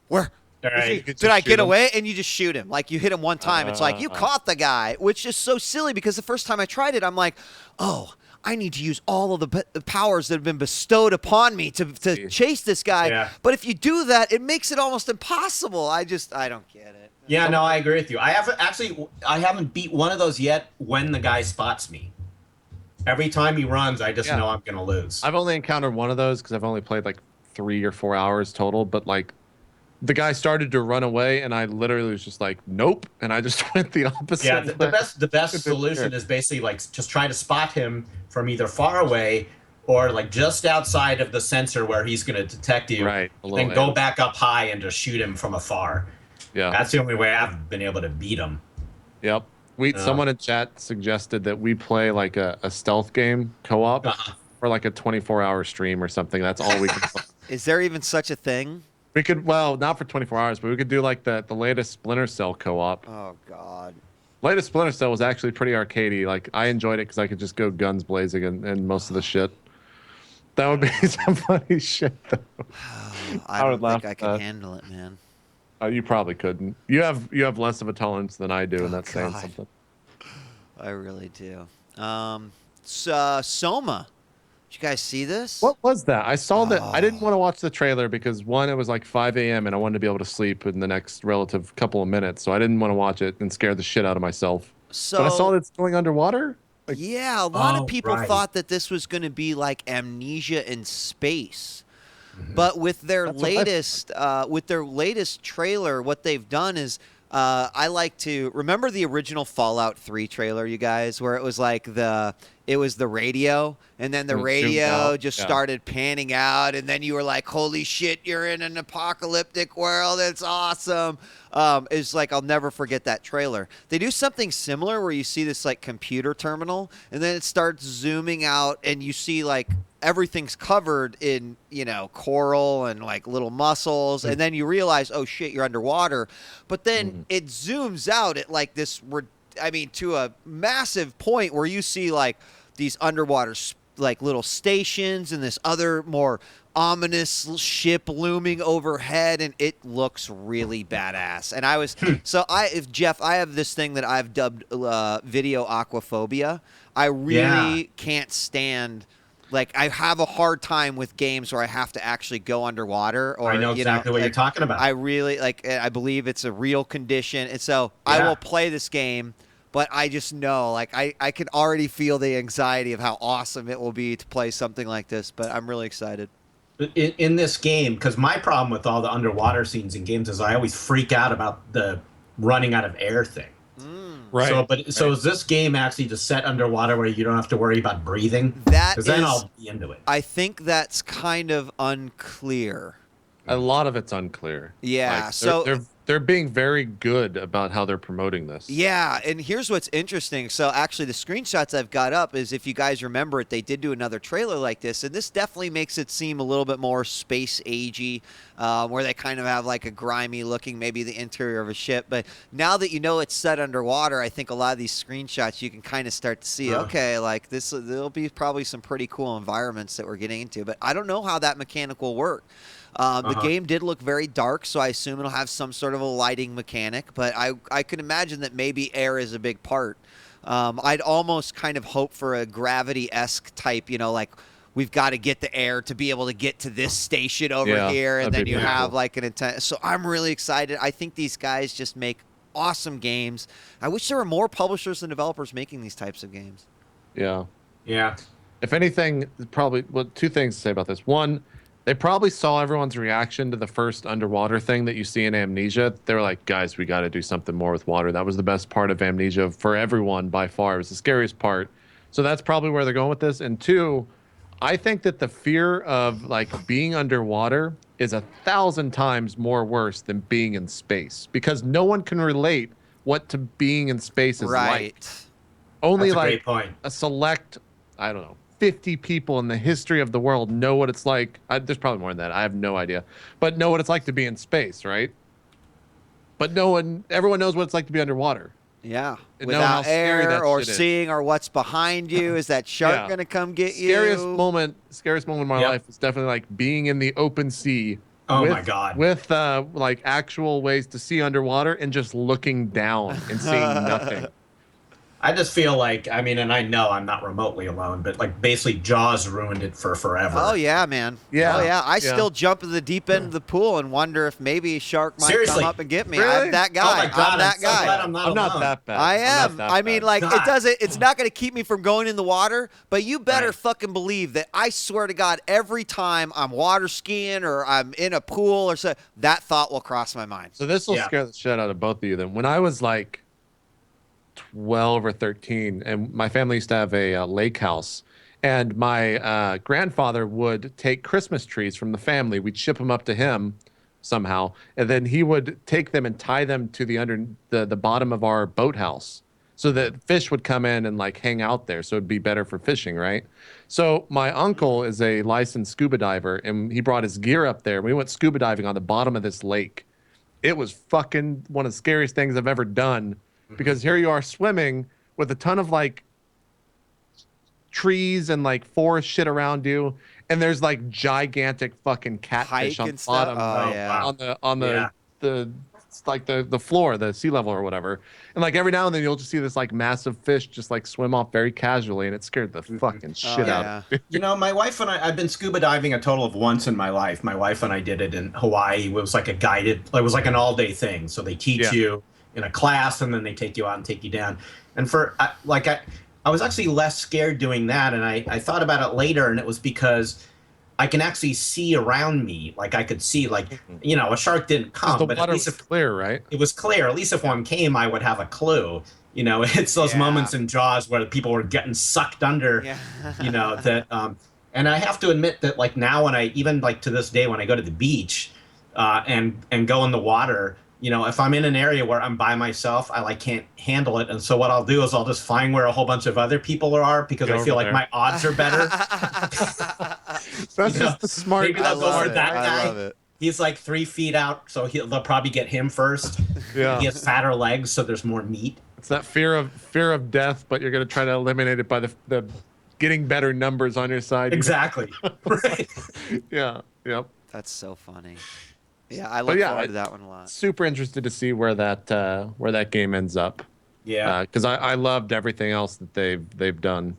where? All right. You could Did just I shoot get him. away? And you just shoot him. Like you hit him one time. It's like you caught the guy, which is so silly because the first time I tried it, I'm like, oh, I need to use all of the powers that have been bestowed upon me to chase this guy. Yeah. But if you do that, it makes it almost impossible. I don't get it. Yeah, no, I agree with you. I haven't beat one of those yet when the guy spots me. Every time he runs, I just know I'm gonna lose. I've only encountered one of those because I've only played like 3 or 4 hours total. But like, the guy started to run away, and I literally was just like, nope, and I just went the opposite. Yeah, way. the best solution is basically like just try to spot him from either far away or like just outside of the sensor where he's going to detect you. Right, a little Then go edge. back up high and just shoot him from afar. Yeah. That's the only way I've been able to beat him. Yep. Someone in chat suggested that we play like a stealth game co-op or like a 24-hour stream or something. That's all we can play. Is there even such a thing? We could, well, not for 24 hours, but we could do like the latest Splinter Cell co-op. Oh God. Latest Splinter Cell was actually pretty arcadey. Like I enjoyed it because I could just go guns blazing and most of the shit. That would be some funny shit though. I don't think I can handle it, man. You probably couldn't. You have less of a tolerance than I do, and that's saying something. I really do. Soma. Did you guys see this? What was that? I saw that. I didn't want to watch the trailer because one, it was like 5 a.m. and I wanted to be able to sleep in the next relative couple of minutes, so I didn't want to watch it and scare the shit out of myself. So, but I saw that it's going underwater. Like, yeah, a lot of people thought that this was going to be like Amnesia in space. But with their latest trailer, what they've done is I like to remember the original Fallout 3 trailer, you guys, where it was like it was the radio, and then the radio just started panning out, and then you were like, holy shit, you're in an apocalyptic world. It's awesome. It's like, I'll never forget that trailer. They do something similar where you see this like computer terminal, and then it starts zooming out, and you see like everything's covered in, coral and like little mussels. And then you realize, oh shit, you're underwater. But then it zooms out at like this, to a massive point where you see like these underwater like little stations and this other more ominous ship looming overhead, and it looks really badass. And I was Jeff, I have this thing that I've dubbed video aquaphobia. I really can't stand. Like, I have a hard time with games where I have to actually go underwater. Or, I know exactly what you're talking about. I really, I believe it's a real condition. And so I will play this game, but I just know, I can already feel the anxiety of how awesome it will be to play something like this. But I'm really excited. In this game, because my problem with all the underwater scenes in games is I always freak out about the running out of air thing. Right. So is this game actually just set underwater where you don't have to worry about breathing? Because then I'll be into it. I think that's kind of unclear. A lot of it's unclear. Yeah. They're being very good about how they're promoting this. Yeah, and here's what's interesting. So actually the screenshots I've got up is, if you guys remember it, they did do another trailer like this, and this definitely makes it seem a little bit more space-agey, where they kind of have like a grimy looking, maybe the interior of a ship. But now that you know it's set underwater, I think a lot of these screenshots you can kind of start to see, okay, like there'll be probably some pretty cool environments that we're getting into. But I don't know how that mechanic will work. The game did look very dark, so I assume it'll have some sort of a lighting mechanic, but I could imagine that maybe air is a big part. I'd almost kind of hope for a Gravity-esque type, like we've got to get the air to be able to get to this station over here, and then you have cool. Like an intense. So I'm really excited. I think these guys just make awesome games. I wish there were more publishers and developers making these types of games. Yeah. Yeah. If anything, probably two things to say about this. One, they probably saw everyone's reaction to the first underwater thing that you see in Amnesia. They were like, guys, we got to do something more with water. That was the best part of Amnesia for everyone by far. It was the scariest part. So that's probably where they're going with this. And two, I think that the fear of like being underwater is 1,000 times more worse than being in space, because no one can relate what to being in space is like. Only that's a like great point. A select, I don't know, 50 people in the history of the world know what it's like. There's probably more than that. I have no idea. But know what it's like to be in space, right? But everyone knows what it's like to be underwater. Yeah. And without air or seeing or what's behind you. Is that shark going to come get you? Scariest moment in my life is definitely like being in the open sea. Oh my God. With like actual ways to see underwater and just looking down and seeing nothing. I just feel like, and I know I'm not remotely alone, but like basically Jaws ruined it for forever. Oh yeah, man. Yeah. Oh yeah. I still jump in the deep end of the pool and wonder if maybe a shark might come up and get me. Really? I'm that guy. Oh my God, I'm that so guy. glad I'm not not that bad. I am. God. It's not going to keep me from going in the water, but you better fucking believe that I swear to God, every time I'm water skiing or I'm in a pool or so, that thought will cross my mind. So this will scare the shit out of both of you then. When I was like 12 or 13, and my family used to have a lake house, and my grandfather would take Christmas trees from the family. We'd ship them up to him somehow, and then he would take them and tie them to the bottom of our boathouse. so that fish would come in and like hang out there, so it'd be better for fishing, right? So my uncle is a licensed scuba diver, and he brought his gear up there. We went scuba diving on the bottom of this lake. It was fucking one of the scariest things I've ever done, because here you are swimming with a ton of like trees and like forest shit around you, and there's like gigantic fucking catfish Hike on and the stuff? bottom, Oh, Oh, yeah. wow. on the Yeah. the it's like the floor, the sea level or whatever. And like every now and then you'll just see this like massive fish just like swim off very casually, and it scared the fucking shit out yeah. of me. You know, my wife and I've been scuba diving a total of once in my life. My wife and I did it in Hawaii. It was like it was like an all-day thing. So they teach Yeah. you in a class, and then they take you out and take you down. And I was actually less scared doing that. And I thought about it later, and it was because I can actually see around me. Like I could see, like, you know, a shark didn't 'Cause come, the but water at least was if clear, right? it was clear, at least if one came, I would have a clue. You know, it's those Yeah. moments in Jaws where people were getting sucked under, Yeah. you know, that, and I have to admit that like now when I, even like to this day, when I go to the beach, and go in the water, you know, if I'm in an area where I'm by myself, I like can't handle it. And so what I'll do is I'll just find where a whole bunch of other people are, because Go I feel over like there. my odds are better. That's You know, just the smart. maybe I they'll go love for it. that I guy. love it. He's like 3 feet out, so they'll probably get him first. Yeah. He has fatter legs, so there's more meat. It's that fear of death, but you're gonna try to eliminate it by the getting better numbers on your side. Exactly. Right. Yeah. Yep. That's so funny. Yeah, I look yeah, forward to that one a lot. Super interested to see where that game ends up. Yeah. Because I loved everything else that they've done.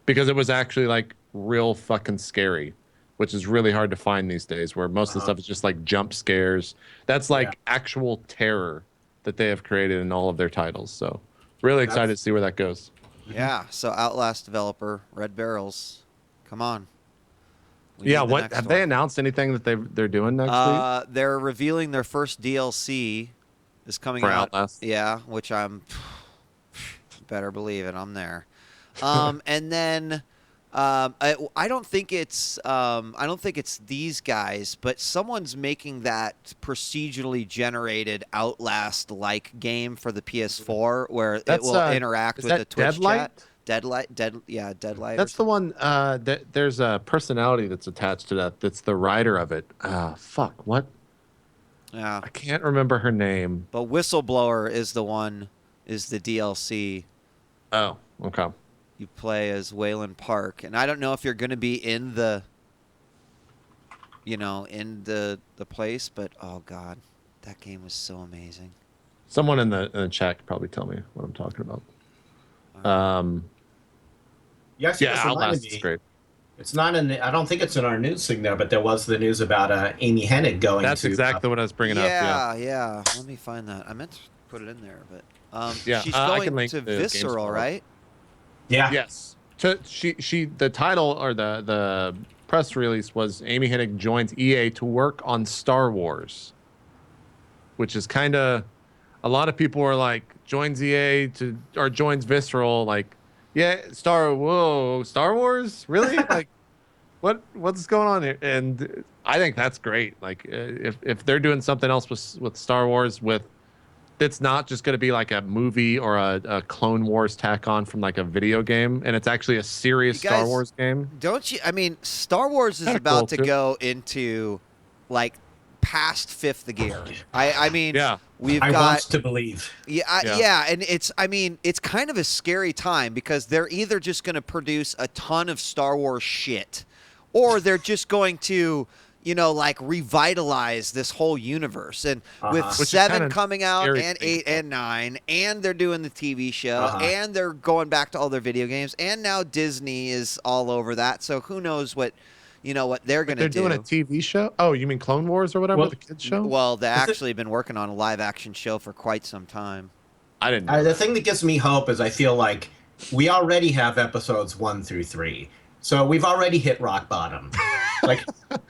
Because it was actually like real fucking scary, which is really hard to find these days, where most of the stuff is just like jump scares. That's like actual terror that they have created in all of their titles. So really excited to see where that goes. Yeah, so Outlast developer, Red Barrels. Come on. We Yeah, need the what next have one. they announced anything that they're doing next week? They're revealing their first DLC is coming For out. Outlast? Yeah, which I'm better believe it. I'm there. And then I don't think it's these guys, but someone's making that procedurally generated Outlast-like game for the PS4 where it will interact is with that the Twitch Deadlight? chat. Deadlight. That's the one. There's a personality that's attached to that. That's the writer of it. Fuck. What? Yeah. I can't remember her name. But Whistleblower is the DLC. Oh, okay. You play as Wayland Park, and I don't know if you're going to be in the place, but oh god, that game was so amazing. Someone in the chat could probably tell me what I'm talking about. You actually just reminded Outlast me, is great. It's not in. I don't think it's in our news thing there, but there was the news about Amy Hennig going. That's to, exactly what I was bringing up. Yeah. Let me find that. I meant to put it in there, but she's I can going link to the games Visceral, for it. right? Yeah. Yes. She the title or the press release was Amy Hennig joins EA to work on Star Wars, which is kind of a lot of people are like joins EA or joins Visceral, like Star Wars, really? Like what's going on here? And I think that's great. Like if they're doing something else with Star Wars, it's not just going to be like a movie or a Clone Wars tack on from like a video game, and it's actually a serious Star Wars game. Don't you? I mean, Star Wars is about to go into like past fifth gear. I mean, we've I got want to believe. Yeah, and it's kind of a scary time because they're either just going to produce a ton of Star Wars shit, or they're just going to like revitalize this whole universe. And with Which is 7 kinda coming out scary and to 8 and 9, and they're doing the TV show, and they're going back to all their video games, and now Disney is all over that. So who knows what they're going to do. They're doing a TV show? Oh, you mean Clone Wars or whatever, the kids show? Well, they actually been working on a live action show for quite some time. I didn't know. The thing that gives me hope is I feel like we already have episodes 1 through 3. So we've already hit rock bottom. Like,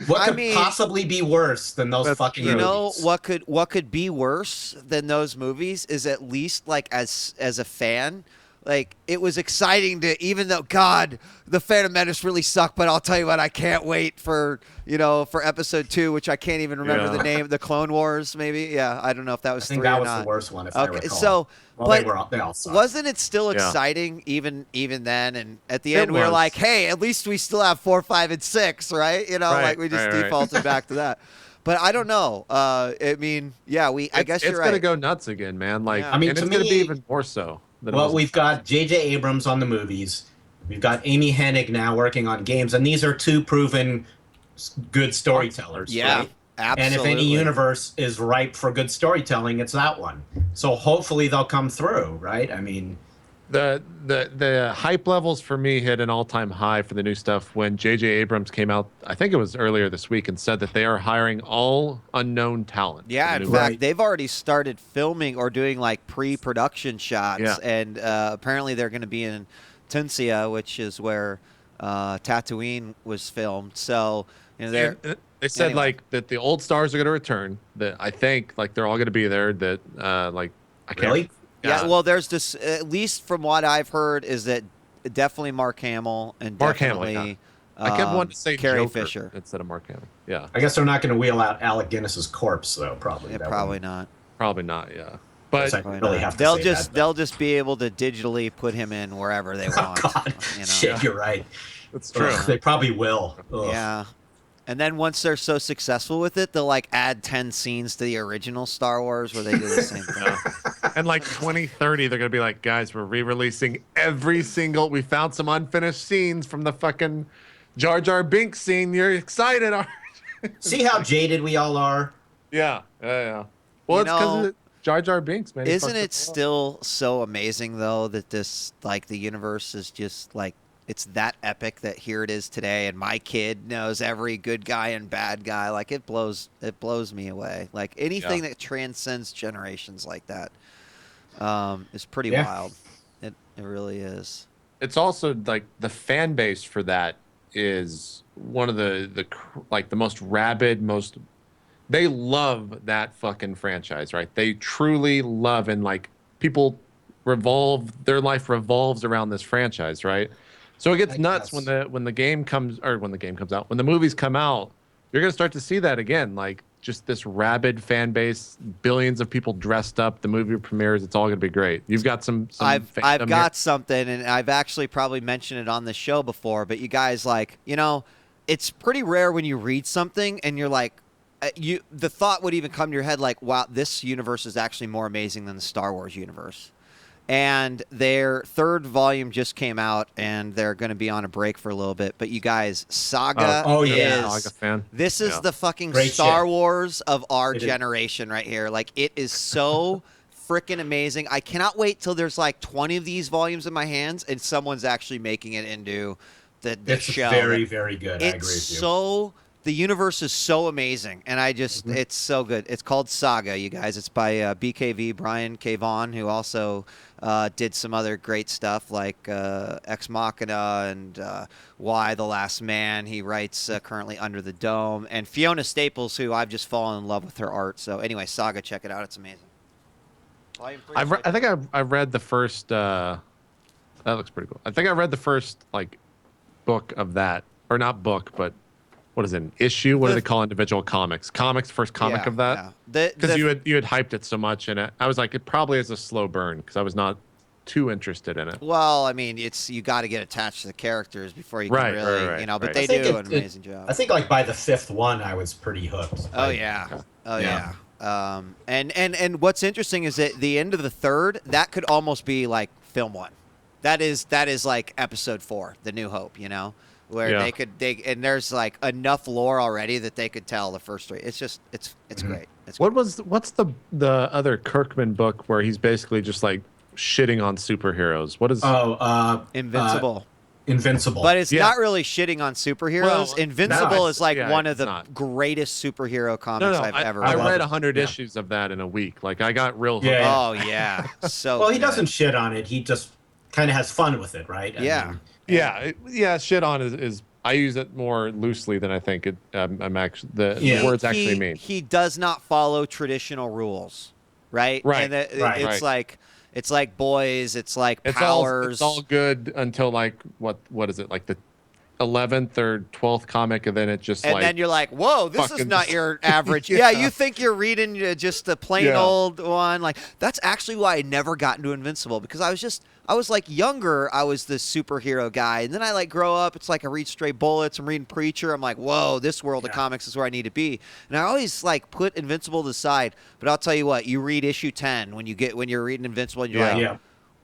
what could possibly be worse than those fucking movies? What could be worse than those movies is at least like as a fan, like it was exciting to, even though God, the Phantom Menace really sucked, but I'll tell you what, I can't wait for for episode 2, which I can't even remember the name, the Clone Wars, maybe. Yeah, I don't know if that was 3 or not. I think that was the worst one, if I recall. So, well, but they all sucked. wasn't it still exciting even then? And at the end, we were like, hey, at least we still have 4, 5, and 6, right? Like we just defaulted back to that. But I don't know. I mean, yeah, I guess you're right. It's gonna go nuts again, man. Like, I mean, and it's gonna be even more so. Well, we've got J.J. Abrams on the movies. We've got Amy Hennig now working on games, and these are 2 proven good storytellers. Yeah, right? absolutely. And if any universe is ripe for good storytelling, it's that one. So hopefully they'll come through, right? I mean, the hype levels for me hit an all-time high for the new stuff when J.J. Abrams came out, I think it was earlier this week, and said that they are hiring all unknown talent. Yeah, in fact, they've already started filming or doing like pre-production shots, and apparently they're going to be in Tunisia, which is where Tatooine was filmed. So they said like that the old stars are going to return. That I think like they're all going to be there. That I can't. Really? Yeah, well, there's this, at least from what I've heard, is that definitely Mark Hamill and definitely I kept wanting to say Carrie Joker Fisher instead of Mark Hamill. Yeah. I guess they're not going to wheel out Alec Guinness's corpse, though. Probably. Yeah, probably not. Probably not. Yeah. But really have to they'll just be able to digitally put him in wherever they want. Oh God, shit, you're right. That's true. Ugh, they probably will. Ugh. Yeah. And then once they're so successful with it, they'll like add 10 scenes to the original Star Wars where they do the same thing. And like 2030, they're going to be like, guys, we're re-releasing we found some unfinished scenes from the fucking Jar Jar Binks scene. You're excited, aren't you? See how jaded we all are? Yeah. Well, it's because of Jar Jar Binks, man. Isn't it still so amazing, though, that this, like, the universe is just, like, it's that epic that here it is today, and my kid knows every good guy and bad guy. Like, it blows me away. Like, anything that transcends generations like that is pretty wild. It really is. It's also, like, the fan base for that is one of the most rabid, they love that fucking franchise, right? They truly love, and like people their life revolves around this franchise, right? So it gets nuts when the game comes out, when the movies come out, you're gonna start to see that again, like just this rabid fan base, billions of people dressed up, the movie premieres, it's all gonna be great. You've got some I've got something, and I've actually probably mentioned it on the show before, but you guys, like, it's pretty rare when you read something and you're like, the thought would even come to your head like, wow, this universe is actually more amazing than the Star Wars universe. And their 3rd volume just came out, and they're going to be on a break for a little bit. But you guys, Saga Saga fan. This is the fucking Great Star Wars of our generation right here. Like, it is so freaking amazing. I cannot wait till there's like 20 of these volumes in my hands, and someone's actually making it into the show. It's very, very good. I agree with you. The universe is so amazing, and it's so good. It's called Saga, you guys. It's by BKV, Brian K. Vaughan, who also did some other great stuff like Ex Machina and Why the Last Man. He writes currently Under the Dome. And Fiona Staples, who I've just fallen in love with her art. So anyway, Saga, check it out. It's amazing. I think I read the first. That looks pretty cool. I think I read the first like book of that, or not book, but what is it? An issue? What do they call individual comics? First comic of that. Because you had hyped it so much, and I was like, it probably is a slow burn because I was not too interested in it. Well, I mean, you got to get attached to the characters before you can really, But they do an amazing job. I think like by the 5th one, I was pretty hooked. Oh yeah. And what's interesting is that the end of the 3rd, that could almost be like film 1. That is like episode 4, The New Hope. Where and there's like enough lore already that they could tell the first 3. It's just it's great. What's the other Kirkman book where he's basically just like shitting on superheroes? What is Invincible. Invincible. But it's not really shitting on superheroes. Well, Invincible is like one of the greatest superhero comics I've ever read. I read 100 issues of that in a week. Like I got real hooked. Oh yeah. So well, he doesn't shit on it. He just kind of has fun with it, right? I mean, shit on is I use it more loosely than I think it. I'm actually the words actually mean. He does not follow traditional rules, right? Right. And it's like It's like boys. It's like It's powers. all good until like what is it, like the 11th or 12th comic, and then it just and like then you're like, whoa, this is fucking not just- your average. Yeah. You think you're reading just a plain Yeah. old one. Like, that's actually why I never got into Invincible, because I was like younger. I was the superhero guy. And then I like grow up. It's like I read Stray Bullets. I'm reading Preacher. I'm like, whoa, this world of comics is where I need to be. And I always like put Invincible to the side. But I'll tell you what, you read issue 10 when you're reading Invincible and you're like,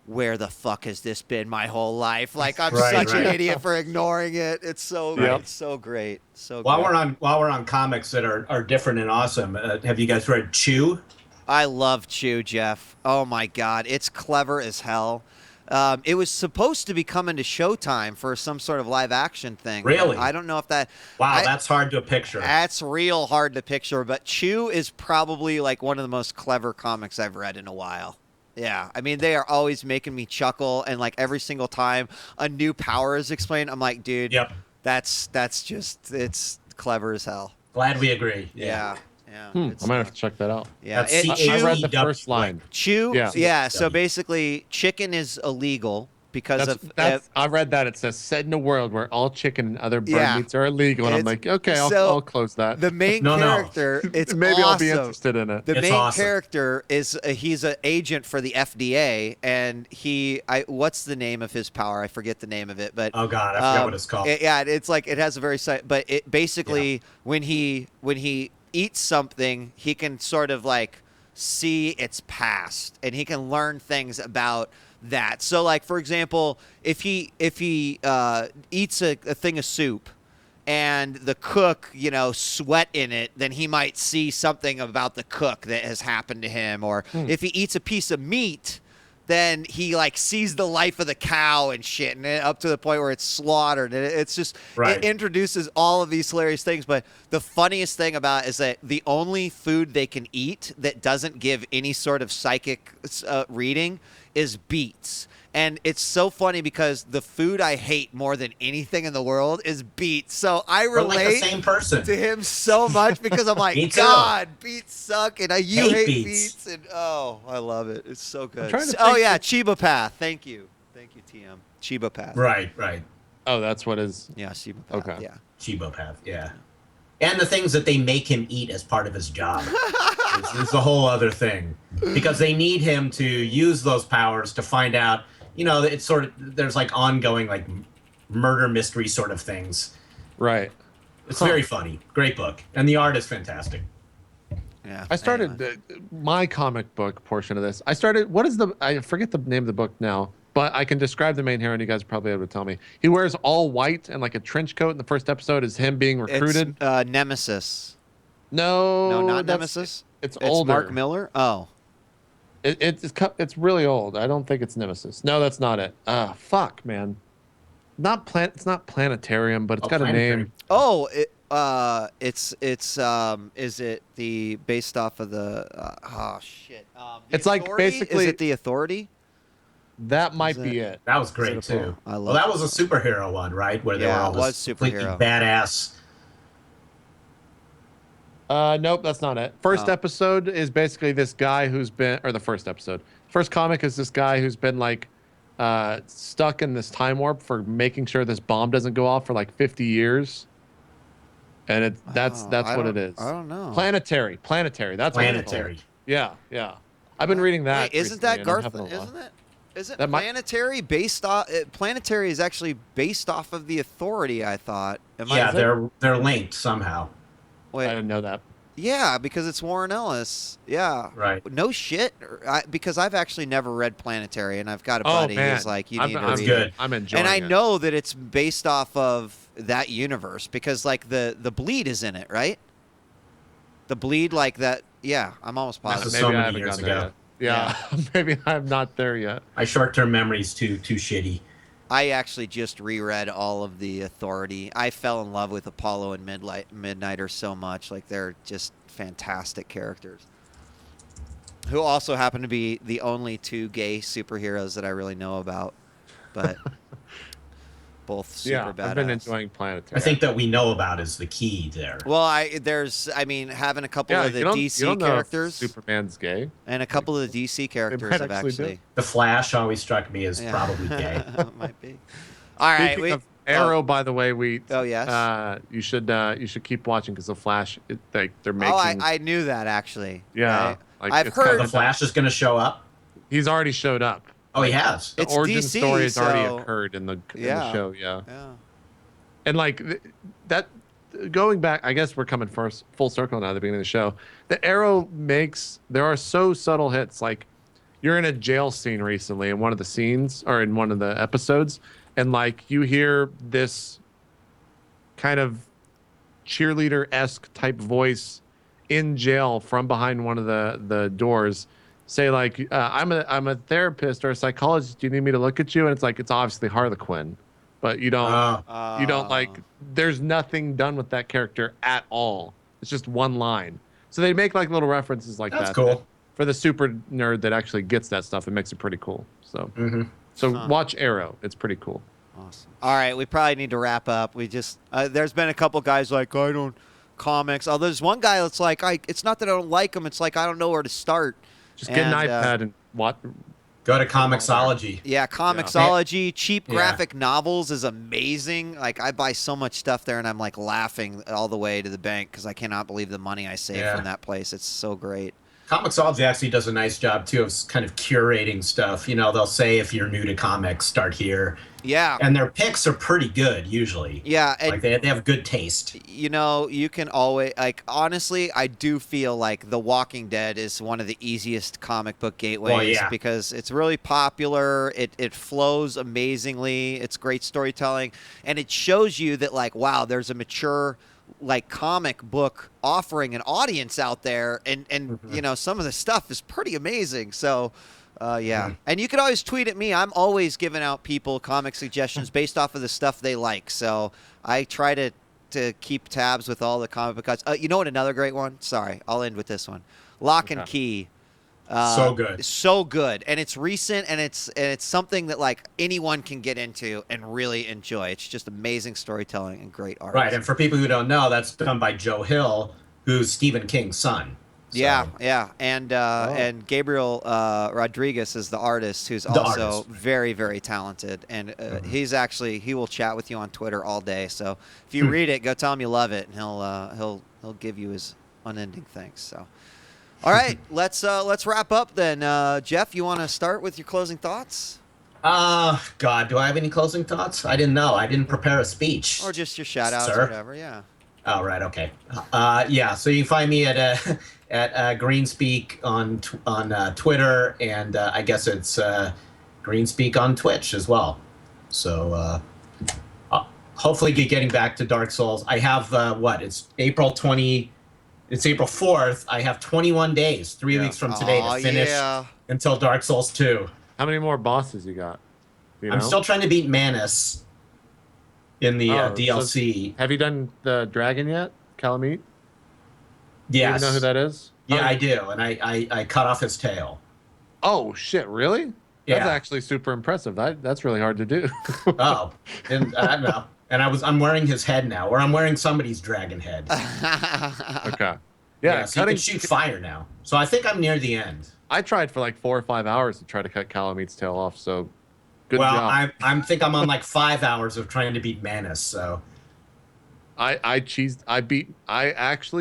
where the fuck has this been my whole life? Like, I'm such an idiot for ignoring it. It's so it's so great. So while great. we're on comics that are different and awesome, have you guys read Chew? I love Chew, Jeff. Oh my God, it's clever as hell. It was supposed to be coming to Showtime for some sort of live action thing. Really? I don't know if that. Wow, that's hard to picture. That's real hard to picture. But Chew is probably like one of the most clever comics I've read in a while. Yeah, I mean, they are always making me chuckle, and like every single time a new power is explained, I'm like, dude, that's just, it's clever as hell. Glad we agree. Yeah. I might have to check that out. Yeah, I read the first line. Chew. Yeah. So basically, chicken is illegal because I read that. It says, "Said in a world where all chicken and other bird meats are illegal," and I'm like, okay, I'll close that. The main character, it's maybe awesome. I'll be interested in it. The main character is he's an agent for the FDA, and what's the name of his power? I forget the name of it, but oh god, I forget what it's called. It's like it has a very but it basically when he eats something, he can sort of like see its past, and he can learn things about that. So like, for example, if he eats a thing of soup and the cook, sweat in it, then he might see something about the cook that has happened to him. Or if he eats a piece of meat, then he like sees the life of the cow and shit, and up to the point where it's slaughtered. And it's just, it introduces all of these hilarious things. But the funniest thing about it is that the only food they can eat that doesn't give any sort of psychic reading is beets. And it's so funny because the food I hate more than anything in the world is beets. So I relate like the same person to him so much because I'm like, God, beets suck, and you hate beets. And oh, I love it. It's so good. Chiba Path. Thank you, TM. Chiba Path. Right. Oh, that's what is. Yeah, Chiba Path. Okay. Yeah. Chiba Path. Yeah. And the things that they make him eat as part of his job. It's a whole other thing, because they need him to use those powers to find out. It's sort of, there's like ongoing like murder mystery sort of things. Right. It's very funny. Great book. And the art is fantastic. Yeah. I started my comic book portion of this. I forget the name of the book now, but I can describe the main hero, and you guys are probably able to tell me. He wears all white and like a trench coat, and the first episode is him being recruited. It's, Nemesis. No, not Nemesis. It's older. Mark Miller. Oh. It's really old. I don't think it's Nemesis. No, that's not it. Fuck, man. It's not Planetarium, but it's got a name. Oh, is it the based off of the? Oh shit. It's like basically. Is it the Authority? That might be it. That was great too. That was a superhero one, right? Where they were all this completely badass. Nope, that's not it. First episode is basically this guy who's been, or the first episode. First comic is this guy who's been like stuck in this time warp for making sure this bomb doesn't go off for like 50 years. And that's what it is. I don't know. Planetary. That's Planetary. Yeah. I've been reading that. Wait, isn't that Garth? Isn't Planetary based off? Planetary is actually based off of the Authority. I thought. They're linked somehow. Wait, I didn't know that. Yeah, because it's Warren Ellis. Yeah. Right. No shit. Because I've actually never read Planetary, and I've got a buddy who's like, you need to read it. I'm enjoying it. And I know that it's based off of that universe because, like, the Bleed is in it, right? The Bleed, like that. Yeah, I'm almost positive. Maybe I haven't gotten there yet. Yeah, maybe I'm not there yet. My short-term memory's too shitty. I actually just reread all of the Authority. I fell in love with Apollo and Midnighter so much. Like, they're just fantastic characters. Who also happen to be the only two gay superheroes that I really know about. But both super badass. I've been enjoying Planetary. I think that we know about is the key there. Well, I mean, having a couple of the you DC don't know if characters Superman's gay. and a couple of the DC characters might have actually do. actually. The Flash always struck me as probably gay. Might be. All right. Speaking of Arrow, by the way, Oh, yes. you should keep watching because the Flash, they're making. Oh, I knew that actually. Yeah, I've it's heard- kind The of- Flash is going to show up. He's already showed up. Oh, he has. The It's origin DC, story has already so- occurred in the Yeah. show. Yeah, Yeah. and like that. Going back, I guess we're coming full circle now at the beginning of the show. The Arrow there are so subtle hits. Like you're in a jail scene recently in one of the scenes or in one of the episodes, and like you hear this kind of cheerleader-esque type voice in jail from behind one of the doors say like I'm a therapist or a psychologist, do you need me to look at you? And it's like it's obviously Harlequin, but you don't like there's nothing done with that character at all. It's just one line. So they make like little references like That's that. cool. For the super nerd that actually gets that stuff, it makes it pretty cool. So watch Arrow. It's pretty cool. Awesome. All right, we probably need to wrap up. We just there's been a couple guys like I don't comics. Oh, there's one guy that's like it's not that I don't like them. It's like I don't know where to start. Just get an iPad and watch. Go to Comixology. Yeah, Comixology, cheap graphic novels is amazing. Like I buy so much stuff there, and I'm like laughing all the way to the bank because I cannot believe the money I save from that place. It's so great. Comixology actually does a nice job too of kind of curating stuff. You know, they'll say if you're new to comics, start here. Yeah. And their picks are pretty good usually. Yeah. And like they have good taste. you know, you can always like honestly, I do feel like The Walking Dead is one of the easiest comic book gateways because it's really popular. It flows amazingly. It's great storytelling, and it shows you that like wow, there's a mature like comic book offering an audience out there, and you know some of the stuff is pretty amazing. So and you can always tweet at me. I'm always giving out people comic suggestions based off of the stuff they like, so I try to keep tabs with all the comic book guys. You know what, another great one, sorry, I'll end with this one, Lock and Key. So good, and it's recent, and it's something that like anyone can get into and really enjoy. It's just amazing storytelling and great art. Right, and for people who don't know, that's done by Joe Hill, who's Stephen King's son. So. Yeah, and Gabriel Rodriguez is the artist, who's also very, very talented, and he will chat with you on Twitter all day. So if you read it, go tell him you love it, and he'll give you his unending thanks. So. All right, let's wrap up then. Jeff, you want to start with your closing thoughts? God, do I have any closing thoughts? I didn't know. I didn't prepare a speech. Or just your shout-outs or whatever, yeah. Oh, right, okay. So you can find me at Greenspeak on Twitter, and I guess it's Greenspeak on Twitch as well. So hopefully getting back to Dark Souls. I have, it's April 4th. I have 21 days, 3 weeks from today to finish until Dark Souls 2. How many more bosses you got? I'm still trying to beat Manus in the DLC. So have you done the dragon yet, Calamite? Yes. Do you know who that is? Yeah, I do, and I cut off his tail. Oh shit! Really? Yeah. That's actually super impressive. That's really hard to do. Oh, and I don't know. And I'm wearing his head now, or I'm wearing somebody's dragon head. Okay. Yeah, so you can shoot fire now. So I think I'm near the end. I tried for like 4 or 5 hours to try to cut Calamite's tail off. So good job. Well, I think I'm on like 5 hours of trying to beat Manus. So I actually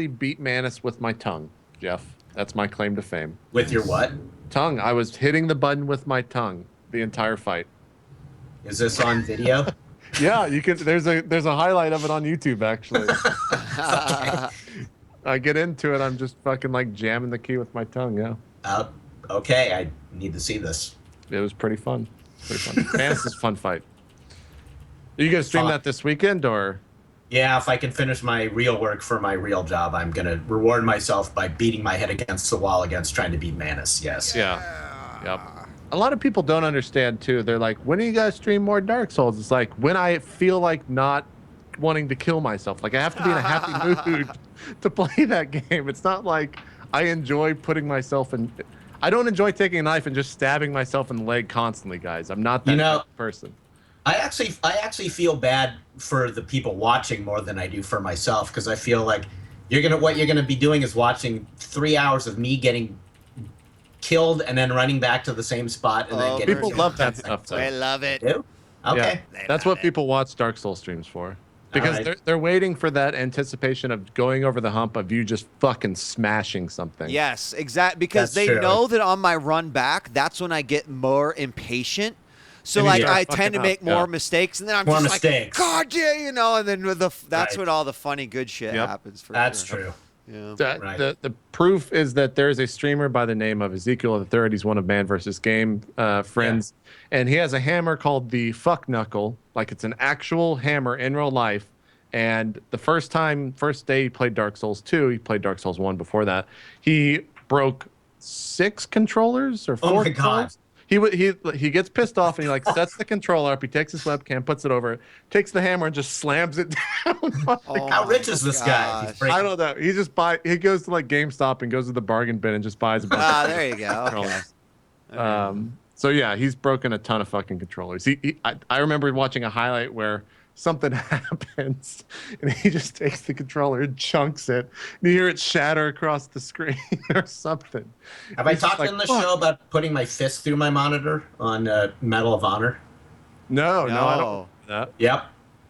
beat Manus with my tongue, Jeff. That's my claim to fame. With your what? Tongue. I was hitting the button with my tongue the entire fight. Is this on video? Yeah, you can. There's a highlight of it on YouTube actually. I get into it. I'm just fucking like jamming the key with my tongue. Yeah. Okay, I need to see this. It was pretty fun. Manus is a fun fight. Are you gonna stream that this weekend or? Yeah, if I can finish my real work for my real job, I'm gonna reward myself by beating my head against the wall against trying to beat Manus. Yes. Yeah. Yep. A lot of people don't understand too. They're like, when do you guys stream more Dark Souls? It's like when I feel like not wanting to kill myself. Like I have to be in a happy mood to play that game. It's not like I enjoy putting myself in. I don't enjoy taking a knife and just stabbing myself in the leg constantly, guys. I'm not that type of person. I actually feel bad for the people watching more than I do for myself, because I feel like what you're gonna be doing is watching 3 hours of me getting killed and then running back to the same spot and then Oh, getting People killed. love that stuff, though. I love it. Do? Okay. Yeah, that's what people watch Dark Souls streams for. Because Alright. they're waiting for that anticipation of going over the hump of you just fucking smashing something. Yes, exactly. Because That's they true. know that on my run back, that's when I get more impatient. So And you like start I tend fucking to up, make yeah. more mistakes, and then I'm More just mistakes. like, God, yeah, and then that's Right. when all the funny good shit Yep. happens. For That's sure. true. Yeah. Right. The proof is that there's a streamer by the name of Ezekiel III. He's one of Man vs. Game friends, and he has a hammer called the Fuck Knuckle, like it's an actual hammer in real life. And the first day he played Dark Souls 2, he played Dark Souls 1 before that. He broke 6 controllers or 4 Oh my God. controllers. He gets pissed off and he like sets the controller up. He takes his webcam, puts it over, takes the hammer and just slams it down. Oh How my rich is this guy? He's gosh. breaking- I don't know. He goes to like GameStop and goes to the bargain bin and just buys a bunch Ah, of there you go. Okay. controllers. So yeah, he's broken a ton of fucking controllers. I remember watching a highlight where something happens and he just takes the controller and chunks it and you hear it shatter across the screen or something. Have I He's just talked like, in the "Fuck." show about putting my fist through my monitor on Medal of Honor? No, I don't No. know that. Yep.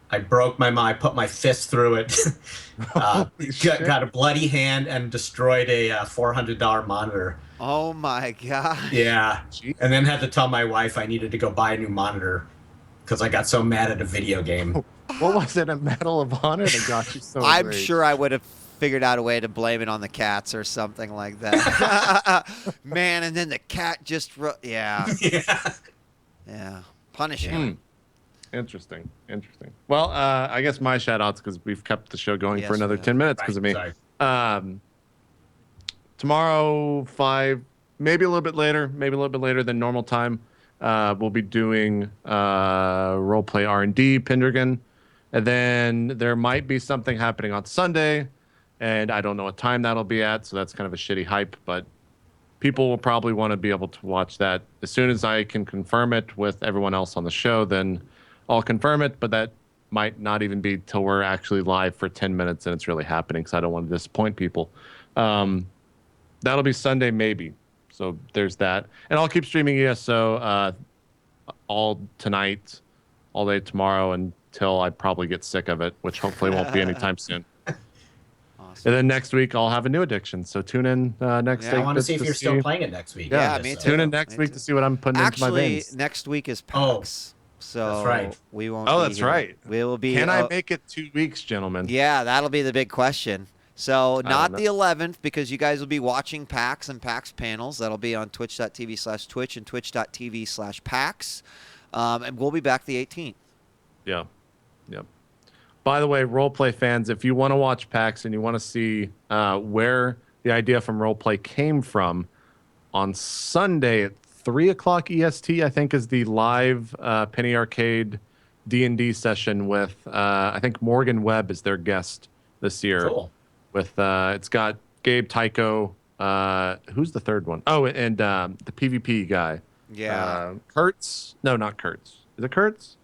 I I put my fist through it. Holy shit. got a bloody hand and destroyed a $400 monitor. Oh my God. Yeah. Jeez. And then had to tell my wife I needed to go buy a new monitor because I got so mad at a video game. What was it, a Medal of Honor that got you so I'm enraged? sure I would have figured out a way to blame it on the cats or something like that. Man, and then the cat just, yeah, Yeah. punish him. Interesting. Well, I guess my shout outs because we've kept the show going Yes, for another we have. 10 minutes because of me. Sorry. Tomorrow, 5, maybe a little bit later than normal time. We'll be doing roleplay R&D, Pendragon, and then there might be something happening on Sunday, and I don't know what time that'll be at, so that's kind of a shitty hype, but people will probably want to be able to watch that. As soon as I can confirm it with everyone else on the show, then I'll confirm it, but that might not even be till we're actually live for 10 minutes and it's really happening, because I don't want to disappoint people. That'll be Sunday, maybe. So there's that. And I'll keep streaming ESO all tonight, all day tomorrow until I probably get sick of it, which hopefully won't be anytime soon. Awesome. And then next week I'll have a new addiction. So tune in next Yeah, week. I want to see if you're still playing it next week. Yeah, me so- too. Tune in next Me week too. to see what I'm putting into my Actually, veins. next week is Oh, PAX. So that's right. we won't Oh, be that's here. right. We will be. Can I make it 2 weeks, gentlemen? Yeah, that'll be the big question. So don't not know. the 11th, because you guys will be watching PAX and PAX panels. That'll be on twitch.tv/Twitch and twitch.tv/PAX. And we'll be back the 18th. Yeah. Yep. By the way, roleplay fans, if you want to watch PAX and you want to see where the idea from roleplay came from, on Sunday at 3 o'clock EST, I think, is the live Penny Arcade D&D session with, I think Morgan Webb is their guest this year. Cool. With it's got Gabe Tycho. Who's the third one? Oh, and the PvP guy. Yeah. Kurtz. No, not Kurtz. Is it Kurtz?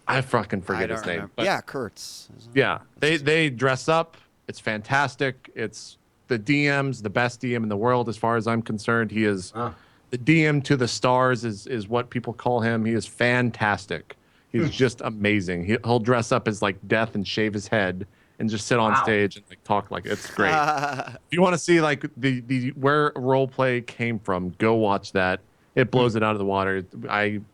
I fucking I forget don't his name. remember. But Yeah, Kurtz. yeah, they dress up. It's fantastic. It's the DM's the best DM in the world as far as I'm concerned. He is Huh. the DM to the stars is what people call him. He is fantastic. He's just amazing. He'll dress up as like Death and shave his head and just sit on Wow. stage and like talk like it's great. If you want to see like the where roleplay came from, go watch that. It blows it out of the water.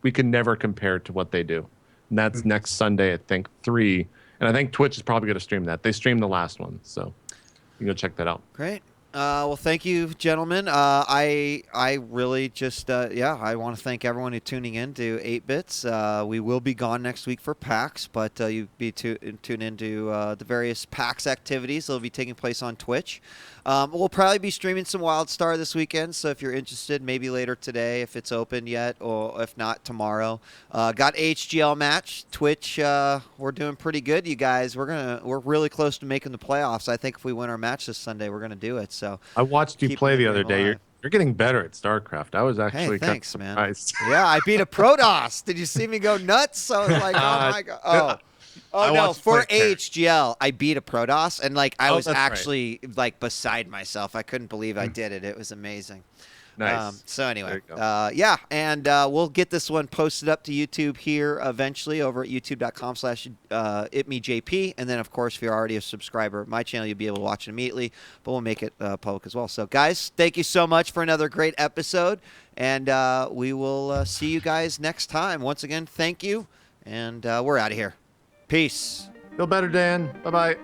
We can never compare it to what they do. And that's next Sunday, I think 3. And I think Twitch is probably going to stream that. They streamed the last one, so you can go check that out. Great. Well, thank you, gentlemen. I really just, I want to thank everyone who's tuning in to 8 Bits. We will be gone next week for PAX, but you be tune into the various PAX activities that will be taking place on Twitch. We'll probably be streaming some WildStar this weekend, so if you're interested, maybe later today if it's open yet, or if not, tomorrow. Got HGL match. Twitch, we're doing pretty good, you guys. We're really close to making the playoffs. I think if we win our match this Sunday, we're gonna do it. So I watched you keep play the the other game day. You're alive. You're getting better at StarCraft. I was actually Hey, thanks, man. surprised. Yeah, I beat a Protoss. Did you see me go nuts? I was like, oh my god. Oh no, watched for play Terran. AHGL, I beat a Protoss, and like I was that's right. actually like beside myself. I couldn't believe I did it. It was amazing. Nice. So anyway, There you go. yeah, and we'll get this one posted up to YouTube here eventually over at youtube.com/itmeJP, and then of course if you're already a subscriber of my channel, you'll be able to watch it immediately. But we'll make it public as well. So guys, thank you so much for another great episode, and we will see you guys next time. Once again, thank you, and we're out of here. Peace. Feel better, Dan. Bye bye.